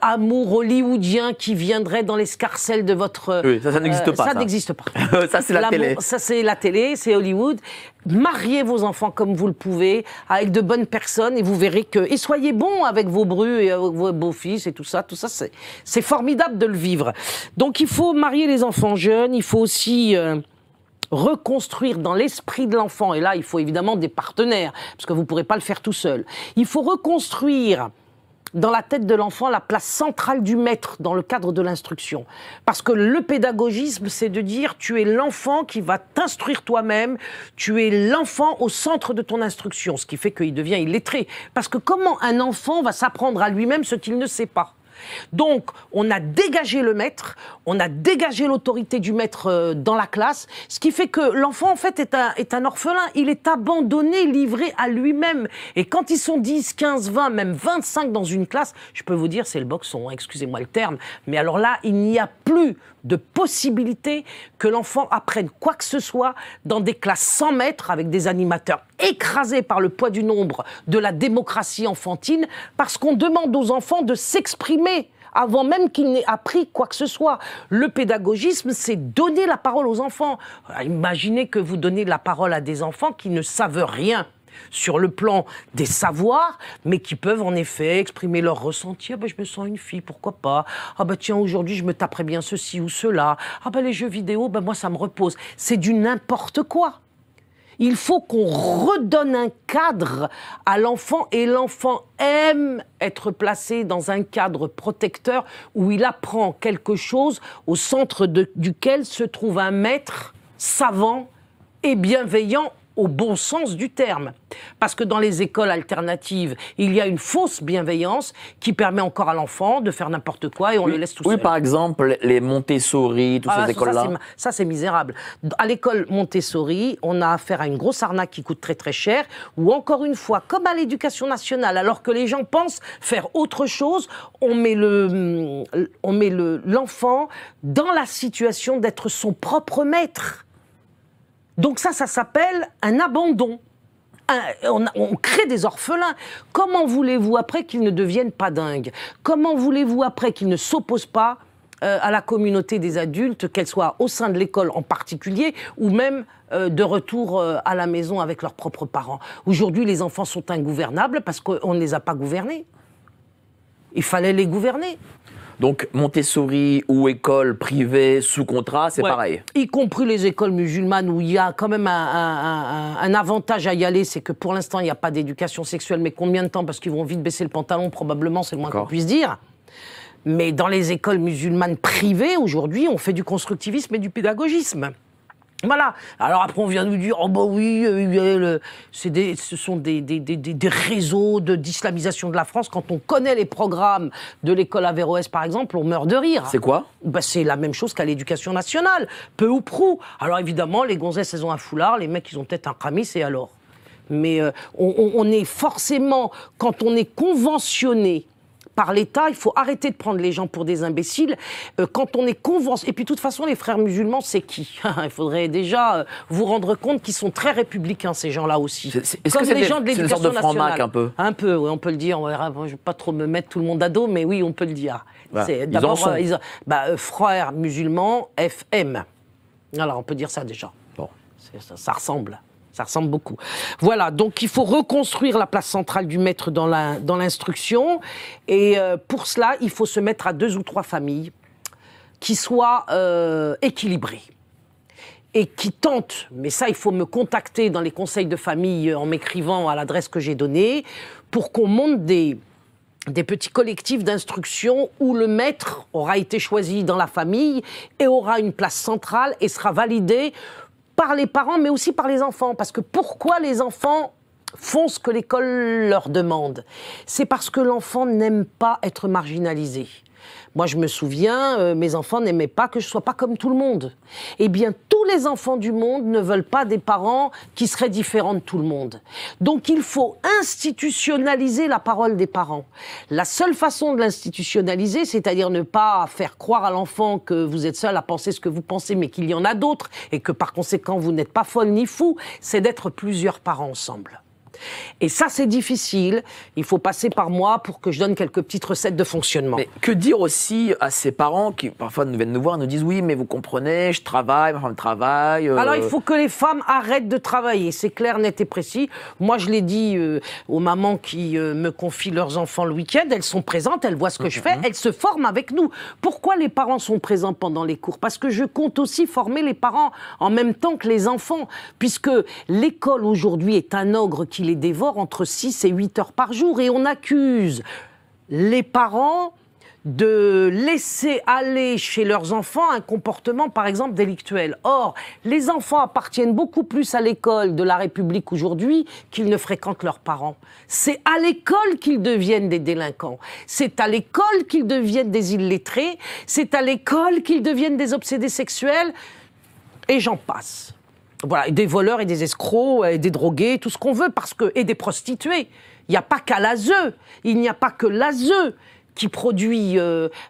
D: amour hollywoodien qui viendrait dans l'escarcelle de votre...
A: Oui, ça n'existe pas.
D: Ça n'existe pas.
A: Ça, c'est la télé.
D: Ça, c'est la télé, c'est Hollywood. Mariez vos enfants comme vous le pouvez, avec de bonnes personnes, et vous verrez que... Et soyez bons avec vos brus et avec vos beaux-fils et tout ça, c'est formidable de le vivre. Donc, il faut marier les enfants jeunes, il faut aussi... reconstruire dans l'esprit de l'enfant, et là il faut évidemment des partenaires, parce que vous ne pourrez pas le faire tout seul. Il faut reconstruire dans la tête de l'enfant la place centrale du maître dans le cadre de l'instruction. Parce que le pédagogisme, c'est de dire tu es l'enfant qui va t'instruire toi-même, tu es l'enfant au centre de ton instruction, ce qui fait qu'il devient illettré. Parce que comment un enfant va s'apprendre à lui-même ce qu'il ne sait pas ? Donc, on a dégagé le maître, on a dégagé l'autorité du maître dans la classe, ce qui fait que l'enfant, en fait, est un orphelin. Il est abandonné, livré à lui-même. Et quand ils sont 10, 15, 20, même 25 dans une classe, je peux vous dire, c'est le boxon, excusez-moi le terme, mais alors là, il n'y a plus de possibilité que l'enfant apprenne quoi que ce soit dans des classes sans maître, avec des animateurs écrasés par le poids du nombre de la démocratie enfantine, parce qu'on demande aux enfants de s'exprimer avant même qu'ils n'aient appris quoi que ce soit. Le pédagogisme, c'est donner la parole aux enfants. Imaginez que vous donnez la parole à des enfants qui ne savent rien. sur le plan des savoirs, mais qui peuvent en effet exprimer leur ressenti. Ah ben, je me sens une fille, pourquoi pas? Ah ben tiens, aujourd'hui je me taperais bien ceci ou cela. Ah ben les jeux vidéo, ben moi ça me repose. C'est du n'importe quoi. Il faut qu'on redonne un cadre à l'enfant, et l'enfant aime être placé dans un cadre protecteur où il apprend quelque chose au centre duquel se trouve un maître savant et bienveillant au bon sens du terme. Parce que dans les écoles alternatives, il y a une fausse bienveillance qui permet encore à l'enfant de faire n'importe quoi et on le laisse tout seul.
A: Oui, par exemple, les Montessori, toutes ces écoles-là.
D: Ça, c'est misérable. À l'école Montessori, on a affaire à une grosse arnaque qui coûte très très cher, où encore une fois, comme à l'éducation nationale, alors que les gens pensent faire autre chose, on met l'enfant dans la situation d'être son propre maître. Donc ça s'appelle un abandon. On crée des orphelins. Comment voulez-vous après qu'ils ne deviennent pas dingues? Comment voulez-vous après qu'ils ne s'opposent pas à la communauté des adultes, qu'elle soit au sein de l'école en particulier, ou même de retour à la maison avec leurs propres parents? Aujourd'hui, les enfants sont ingouvernables parce qu'on ne les a pas gouvernés. Il fallait les gouverner.
A: Donc Montessori ou école privée sous contrat, c'est pareil.
D: Y compris les écoles musulmanes où il y a quand même un avantage à y aller, c'est que pour l'instant il n'y a pas d'éducation sexuelle, mais combien de temps? Parce qu'ils vont vite baisser le pantalon, probablement, c'est le moins qu'on puisse dire. Mais dans les écoles musulmanes privées, aujourd'hui, on fait du constructivisme et du pédagogisme. Voilà. Alors après, on vient nous dire, oh bah oui, ce sont des réseaux d'islamisation de la France. Quand on connaît les programmes de l'école Averroès, par exemple, on meurt de rire.
A: C'est quoi?
D: Bah, c'est la même chose qu'à l'éducation nationale, peu ou prou. Alors évidemment, les gonzesses, elles ont un foulard, les mecs, ils ont peut-être un camis, et alors? Mais on est forcément, quand on est conventionné par l'État, il faut arrêter de prendre les gens pour des imbéciles. Quand on est conventionné... Et puis de toute façon, les frères musulmans, c'est qui? Il faudrait déjà vous rendre compte qu'ils sont très républicains, ces gens-là aussi.
A: Est-ce que c'est une sorte de franc-mac un peu?
D: Un peu, oui, on peut le dire. Je ne vais pas trop me mettre tout le monde à dos, mais oui, on peut le dire.
A: Ouais, ils en sont.
D: Frères musulmans, FM. Alors, on peut dire ça déjà.
A: Bon.
D: Ça ressemble. Ça ressemble beaucoup. Voilà, donc il faut reconstruire la place centrale du maître dans l'instruction. Et pour cela, il faut se mettre à 2 ou 3 familles qui soient équilibrées. Et qui tentent, mais ça il faut me contacter dans les conseils de famille en m'écrivant à l'adresse que j'ai donnée, pour qu'on monte des petits collectifs d'instruction où le maître aura été choisi dans la famille et aura une place centrale et sera validé par les parents, mais aussi par les enfants. Parce que pourquoi les enfants font ce que l'école leur demande? C'est parce que l'enfant n'aime pas être marginalisé. Moi, je me souviens, mes enfants n'aimaient pas que je sois pas comme tout le monde. Eh bien, tous les enfants du monde ne veulent pas des parents qui seraient différents de tout le monde. Donc, il faut institutionnaliser la parole des parents. La seule façon de l'institutionnaliser, c'est-à-dire ne pas faire croire à l'enfant que vous êtes seul à penser ce que vous pensez, mais qu'il y en a d'autres, et que par conséquent, vous n'êtes pas folle ni fou, c'est d'être plusieurs parents ensemble. Et ça, c'est difficile. Il faut passer par moi pour que je donne quelques petites recettes de fonctionnement.
A: Mais que dire aussi à ces parents qui parfois viennent nous voir et nous disent « Oui, mais vous comprenez, je travaille, ma femme travaille...
D: Alors, il faut que les femmes arrêtent de travailler. C'est clair, net et précis. Moi, je l'ai dit aux mamans qui me confient leurs enfants le week-end. Elles sont présentes, elles voient ce que je fais, elles se forment avec nous. Pourquoi les parents sont présents pendant les cours? Parce que je compte aussi former les parents en même temps que les enfants. Puisque l'école, aujourd'hui, est un ogre qui les dévore entre 6 et 8 heures par jour. Et on accuse les parents de laisser aller chez leurs enfants un comportement, par exemple, délictuel. Or, les enfants appartiennent beaucoup plus à l'école de la République aujourd'hui qu'ils ne fréquentent leurs parents. C'est à l'école qu'ils deviennent des délinquants. C'est à l'école qu'ils deviennent des illettrés. C'est à l'école qu'ils deviennent des obsédés sexuels. Et j'en passe. Voilà, et des voleurs et des escrocs et des drogués, tout ce qu'on veut, et des prostituées. Il n'y a pas qu'à l'ASE, il n'y a pas que l'ASE qui produit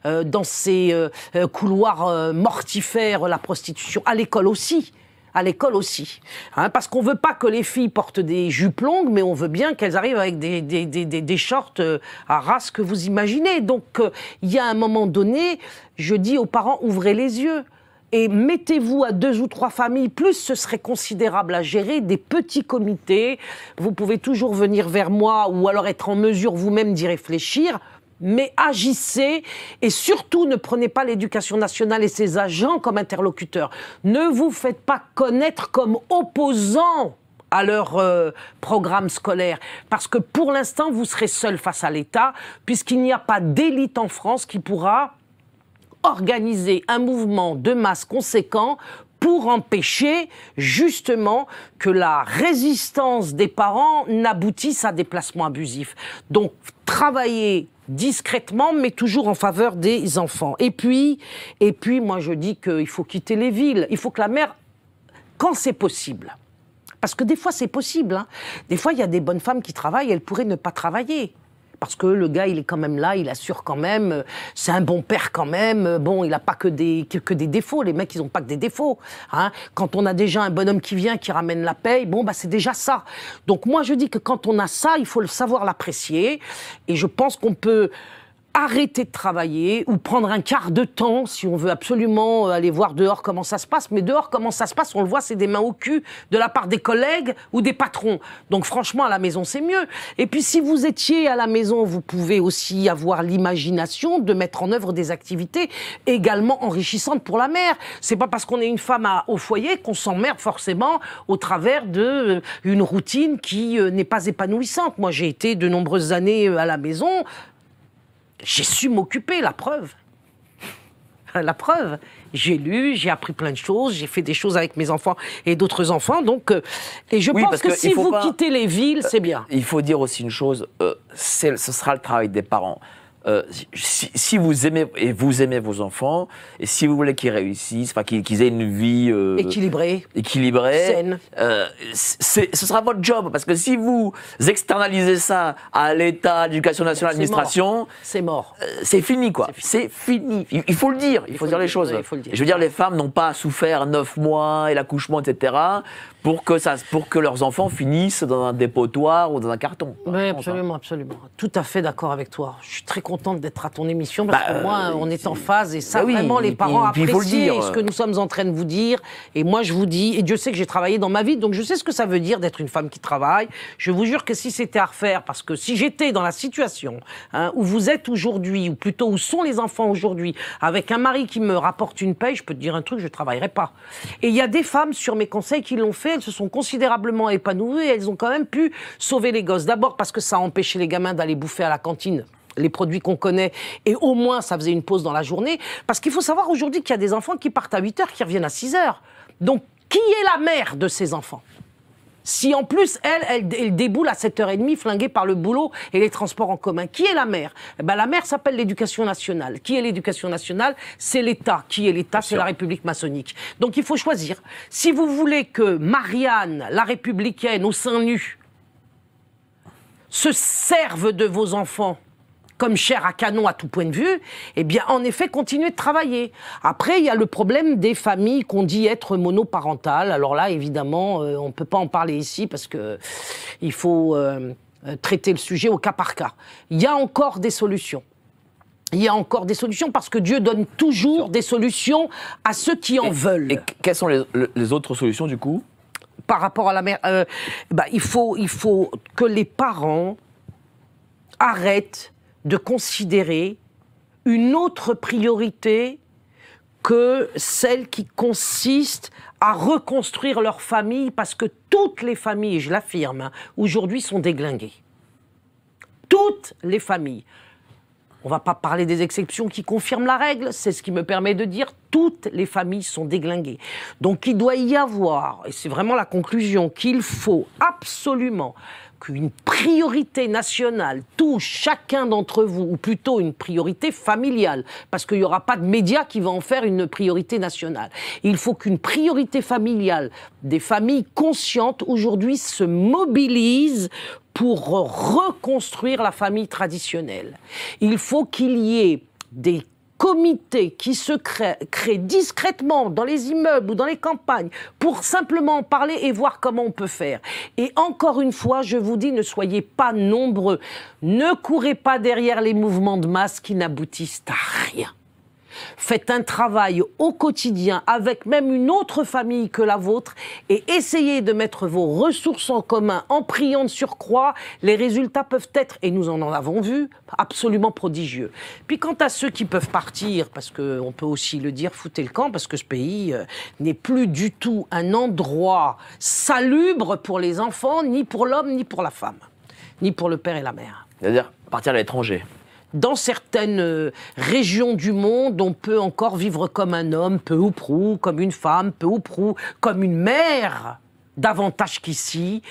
D: dans ces couloirs mortifères la prostitution, à l'école aussi. À l'école aussi. Hein, parce qu'on ne veut pas que les filles portent des jupes longues, mais on veut bien qu'elles arrivent avec des shorts à race que vous imaginez. Donc, il y a un moment donné, je dis aux parents, ouvrez les yeux. Et mettez-vous à 2 ou 3 familles, plus ce serait considérable à gérer, des petits comités. Vous pouvez toujours venir vers moi ou alors être en mesure vous-même d'y réfléchir. Mais agissez et surtout ne prenez pas l'éducation nationale et ses agents comme interlocuteurs. Ne vous faites pas connaître comme opposants à leur programme scolaire. Parce que pour l'instant, vous serez seul face à l'État, puisqu'il n'y a pas d'élite en France qui pourra organiser un mouvement de masse conséquent pour empêcher justement que la résistance des parents n'aboutisse à des placements abusifs. Donc, travaillez discrètement, mais toujours en faveur des enfants. Et puis, moi je dis qu'il faut quitter les villes. Il faut que la mère, quand c'est possible, parce que des fois c'est possible, hein. Des fois il y a des bonnes femmes qui travaillent, elles pourraient ne pas travailler. Parce que le gars, il est quand même là, il assure quand même, c'est un bon père quand même. Bon, il n'a pas que des défauts, les mecs, ils n'ont pas que des défauts. Hein. Quand on a déjà un bonhomme qui vient, qui ramène la paye, bon, bah, c'est déjà ça. Donc moi, je dis que quand on a ça, il faut le savoir l'apprécier. Et je pense qu'on peut arrêter de travailler ou prendre un quart de temps si on veut absolument aller voir dehors comment ça se passe. Mais dehors, comment ça se passe, on le voit, c'est des mains au cul de la part des collègues ou des patrons. Donc franchement, à la maison, c'est mieux. Et puis si vous étiez à la maison, vous pouvez aussi avoir l'imagination de mettre en œuvre des activités également enrichissantes pour la mère. C'est pas parce qu'on est une femme au foyer qu'on s'emmerde forcément au travers d'une routine qui n'est pas épanouissante. Moi, j'ai été de nombreuses années à la maison. J'ai su m'occuper, la preuve. La preuve. J'ai lu, j'ai appris plein de choses, j'ai fait des choses avec mes enfants et d'autres enfants. Donc, et je pense que si vous quittez les villes, c'est bien.
A: Il faut dire aussi une chose, ce sera le travail des parents. Si vous aimez vos enfants et si vous voulez qu'ils réussissent, enfin qu'ils aient une vie équilibrée,
D: saine,
A: ce sera votre job, parce que si vous externalisez ça à l'État, à l'Éducation nationale, à l'administration,
D: c'est mort.
A: C'est fini quoi. C'est fini. Il faut le dire. Il faut dire les choses. Je veux dire, les femmes n'ont pas souffert 9 mois et l'accouchement, etc. pour que leurs enfants finissent dans un dépotoir ou dans un carton.
D: Oui, absolument, absolument. Tout à fait d'accord avec toi. Je suis très contente d'être à ton émission parce que moi, on est en phase et ça, vraiment, les parents apprécient ce que nous sommes en train de vous dire. Et moi, je vous dis, et Dieu sait que j'ai travaillé dans ma vie, donc je sais ce que ça veut dire d'être une femme qui travaille. Je vous jure que si c'était à refaire, parce que si j'étais dans la situation où vous êtes aujourd'hui, ou plutôt où sont les enfants aujourd'hui, avec un mari qui me rapporte une paye, je peux te dire un truc, je ne travaillerais pas. Et il y a des femmes, sur mes conseils, qui l'ont fait, elles se sont considérablement épanouies et elles ont quand même pu sauver les gosses. D'abord parce que ça a empêché les gamins d'aller bouffer à la cantine les produits qu'on connaît, et au moins ça faisait une pause dans la journée, parce qu'il faut savoir aujourd'hui qu'il y a des enfants qui partent à 8h, qui reviennent à 6h. Donc, qui est la mère de ces enfants ? Si en plus, elle déboule à 7h30, flinguée par le boulot et les transports en commun. Qui est la mère ? Eh ben, la mère s'appelle l'éducation nationale. Qui est l'éducation nationale ? C'est l'État. Qui est l'État ? C'est la République maçonnique. Donc il faut choisir. Si vous voulez que Marianne, la républicaine, au sein nu, se serve de vos enfants comme chair à canon à tout point de vue, eh bien, en effet, continuez de travailler. Après, il y a le problème des familles qu'on dit être monoparentales. Alors là, évidemment, on ne peut pas en parler ici parce que il faut traiter le sujet au cas par cas. Il y a encore des solutions. Il y a encore des solutions parce que Dieu donne toujours des solutions à ceux qui en veulent.
A: Et quelles sont les autres solutions, du coup ?
D: Par rapport à la mère, il faut que les parents arrêtent de considérer une autre priorité que celle qui consiste à reconstruire leur famille, parce que toutes les familles, et je l'affirme, aujourd'hui sont déglinguées. Toutes les familles. On ne va pas parler des exceptions qui confirment la règle, c'est ce qui me permet de dire toutes les familles sont déglinguées. Donc il doit y avoir, et c'est vraiment la conclusion, qu'il faut absolument qu'une priorité nationale touche chacun d'entre vous, ou plutôt une priorité familiale, parce qu'il n'y aura pas de média qui va en faire une priorité nationale. Il faut qu'une priorité familiale, des familles conscientes aujourd'hui se mobilisent pour reconstruire la famille traditionnelle. Il faut qu'il y ait des comités qui se créent discrètement dans les immeubles ou dans les campagnes pour simplement en parler et voir comment on peut faire. Et encore une fois, je vous dis, ne soyez pas nombreux. Ne courez pas derrière les mouvements de masse qui n'aboutissent à rien. Faites un travail au quotidien avec même une autre famille que la vôtre et essayez de mettre vos ressources en commun en priant de surcroît. Les résultats peuvent être, et nous en avons vu, absolument prodigieux. Puis quant à ceux qui peuvent partir, parce qu'on peut aussi le dire, foutez le camp, parce que ce pays n'est plus du tout un endroit salubre pour les enfants, ni pour l'homme, ni pour la femme, ni pour le père et la mère.
A: C'est-à-dire partir à l'étranger.
D: Dans certaines régions du monde, on peut encore vivre comme un homme, peu ou prou, comme une femme, peu ou prou, comme une mère, davantage qu'ici,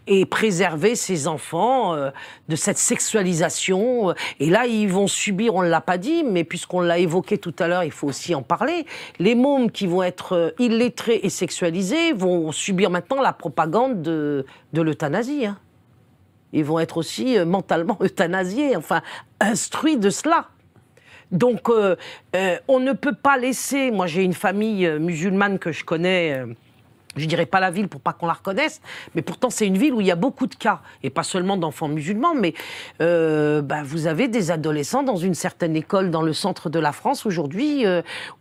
D: et préserver ses enfants de cette sexualisation. Et là, ils vont subir, on ne l'a pas dit, mais puisqu'on l'a évoqué tout à l'heure, il faut aussi en parler, les mômes qui vont être illettrés et sexualisés vont subir maintenant la propagande de l'euthanasie, hein. Ils vont être aussi mentalement euthanasiés, enfin, instruits de cela. Donc, on ne peut pas laisser... Moi, j'ai une famille musulmane que je connais, je dirais pas la ville pour pas qu'on la reconnaisse, mais pourtant, c'est une ville où il y a beaucoup de cas, et pas seulement d'enfants musulmans, mais vous avez des adolescents dans une certaine école dans le centre de la France aujourd'hui,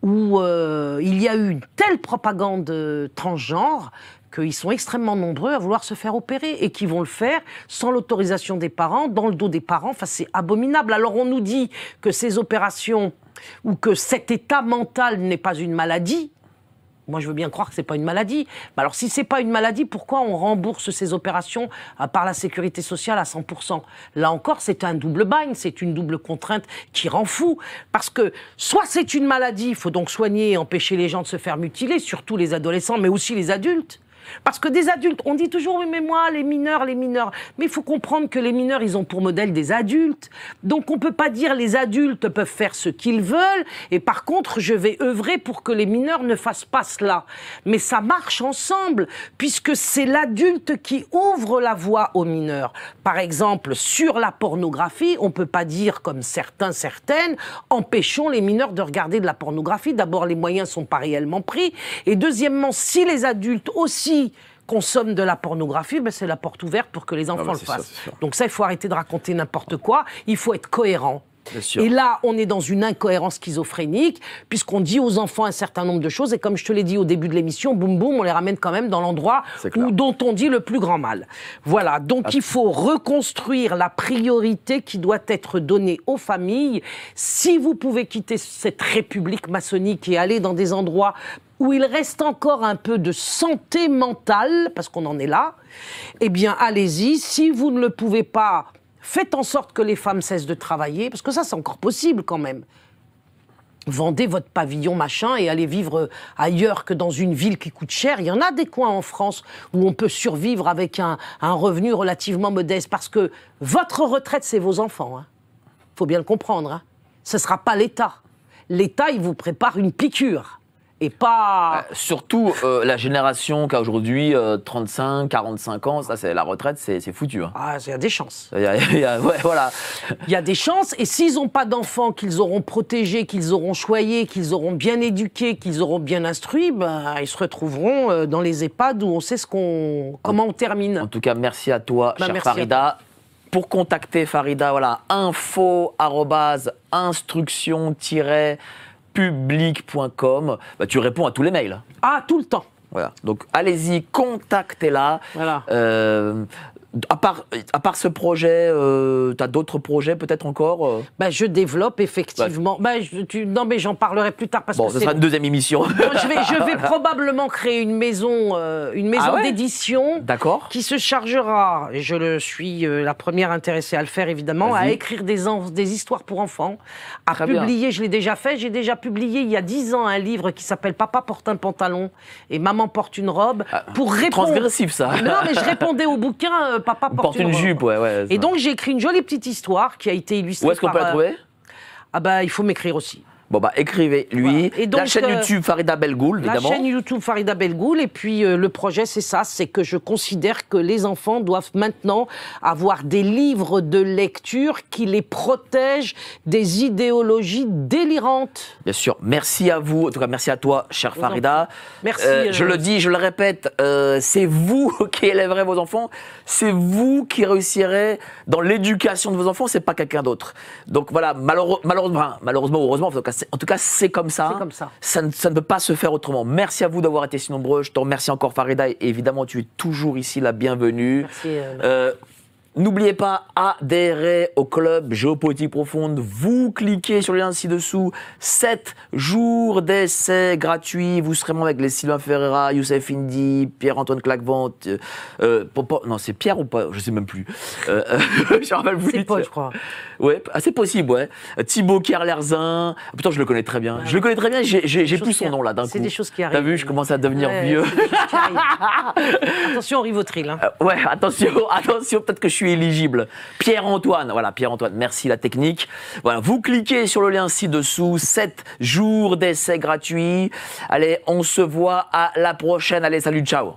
D: où il y a eu une telle propagande transgenre qu'ils sont extrêmement nombreux à vouloir se faire opérer et qui vont le faire sans l'autorisation des parents, dans le dos des parents. Enfin, c'est abominable. Alors, on nous dit que ces opérations ou que cet état mental n'est pas une maladie. Moi, je veux bien croire que c'est pas une maladie. Mais alors, si c'est pas une maladie, pourquoi on rembourse ces opérations par la sécurité sociale à 100%? Là encore, c'est un double bagne, c'est une double contrainte qui rend fou. Parce que soit c'est une maladie, il faut donc soigner et empêcher les gens de se faire mutiler, surtout les adolescents, mais aussi les adultes. Parce que des adultes, on dit toujours, oui, mais moi, les mineurs. Mais il faut comprendre que les mineurs, ils ont pour modèle des adultes. Donc, on ne peut pas dire les adultes peuvent faire ce qu'ils veulent, et par contre, je vais œuvrer pour que les mineurs ne fassent pas cela. Mais ça marche ensemble, puisque c'est l'adulte qui ouvre la voie aux mineurs. Par exemple, sur la pornographie, on ne peut pas dire, comme certaines, empêchons les mineurs de regarder de la pornographie. D'abord, les moyens ne sont pas réellement pris. Et deuxièmement, si les adultes aussi consomment de la pornographie, c'est la porte ouverte pour que les enfants le fassent. Donc ça, il faut arrêter de raconter n'importe quoi, il faut être cohérent. Et là, on est dans une incohérence schizophrénique, puisqu'on dit aux enfants un certain nombre de choses, et comme je te l'ai dit au début de l'émission, boum boum, on les ramène quand même dans l'endroit dont on dit le plus grand mal. Voilà, donc il faut reconstruire la priorité qui doit être donnée aux familles. Si vous pouvez quitter cette république maçonnique et aller dans des endroits où il reste encore un peu de santé mentale, parce qu'on en est là, eh bien, allez-y. Si vous ne le pouvez pas, faites en sorte que les femmes cessent de travailler, parce que ça, c'est encore possible quand même. Vendez votre pavillon machin et allez vivre ailleurs que dans une ville qui coûte cher. Il y en a des coins en France où on peut survivre avec un revenu relativement modeste, parce que votre retraite, c'est vos enfants. Hein. Faut bien le comprendre. Hein. Ce ne sera pas l'État. L'État, il vous prépare une piqûre. Et pas...
A: surtout la génération qui a aujourd'hui 35, 45 ans, ça c'est la retraite, c'est foutu. Hein.
D: Ah, il y a des chances.
A: Ouais, voilà.
D: Il y a des chances, et s'ils n'ont pas d'enfants qu'ils auront protégés, qu'ils auront choyés, qu'ils auront bien éduqués, qu'ils auront bien instruits, ils se retrouveront dans les EHPAD où on sait comment on termine.
A: En tout cas, merci à toi, chère Farida. Pour contacter Farida, voilà, info@instruction-public.com. Tu réponds à tous les mails.
D: Ah, tout le temps.
A: Voilà. Donc, allez-y, contactez-la.
D: Voilà.
A: À part ce projet, tu as d'autres projets peut-être encore
D: Je développe effectivement. Non, mais j'en parlerai plus tard parce que
A: ce sera une deuxième émission.
D: Je vais probablement créer une maison d'édition qui se chargera, et je suis la première intéressée à le faire évidemment, à écrire des histoires pour enfants, à publier, je l'ai déjà fait, j'ai déjà publié il y a 10 ans un livre qui s'appelle Papa porte un pantalon et Maman porte une robe, pour répondre...
A: Transgressif ça.
D: Non, mais je répondais au bouquin Papa porte une
A: jupe, ouais.
D: Et donc j'ai écrit une jolie petite histoire qui a été illustrée par...
A: Où est-ce qu'on peut la trouver ?
D: Il faut m'écrire aussi.
A: Écrivez-lui. Voilà. Donc, la chaîne YouTube Farida Belgoul, évidemment.
D: La chaîne YouTube Farida Belgoul. Et puis, le projet, c'est ça. C'est que je considère que les enfants doivent maintenant avoir des livres de lecture qui les protègent des idéologies délirantes.
A: Bien sûr. Merci à vous. En tout cas, merci à toi, chère Farida.
D: Merci.
A: Je le dis, je le répète, c'est vous qui élèverez vos enfants. C'est vous qui réussirez dans l'éducation de vos enfants. C'est pas quelqu'un d'autre. Donc, voilà, malheureusement, heureusement, en tout cas, En tout cas, c'est comme ça.
D: C'est comme ça.
A: Ça ne peut pas se faire autrement. Merci à vous d'avoir été si nombreux. Je te remercie encore, Farida. Et évidemment, tu es toujours ici la bienvenue.
D: Merci.
A: N'oubliez pas, adhérez au club Géopolitique Profonde. Vous cliquez sur le lien ci-dessous. 7 jours d'essai gratuits. Vous serez membre avec les Sylvain Ferreira, Youssef Indy, Pierre-Antoine Claquevent. Non, c'est Pierre ou pas? Je ne sais même plus. Je rappelle plus.
D: C'est Paul, je crois.
A: Ouais, c'est possible, ouais. Thibaut Kerlerzin. Putain, je le connais très bien. Je le connais très bien, j'ai plus son nom là d'un coup.
D: C'est des choses qui arrivent.
A: T'as vu, je commence à devenir vieux.
D: Attention au Rivotril. Hein.
A: Ouais, attention, peut-être que je suis éligible. Pierre-Antoine, voilà, Pierre-Antoine, merci la technique. Voilà, vous cliquez sur le lien ci-dessous, 7 jours d'essai gratuits. Allez, on se voit à la prochaine. Allez, salut, ciao.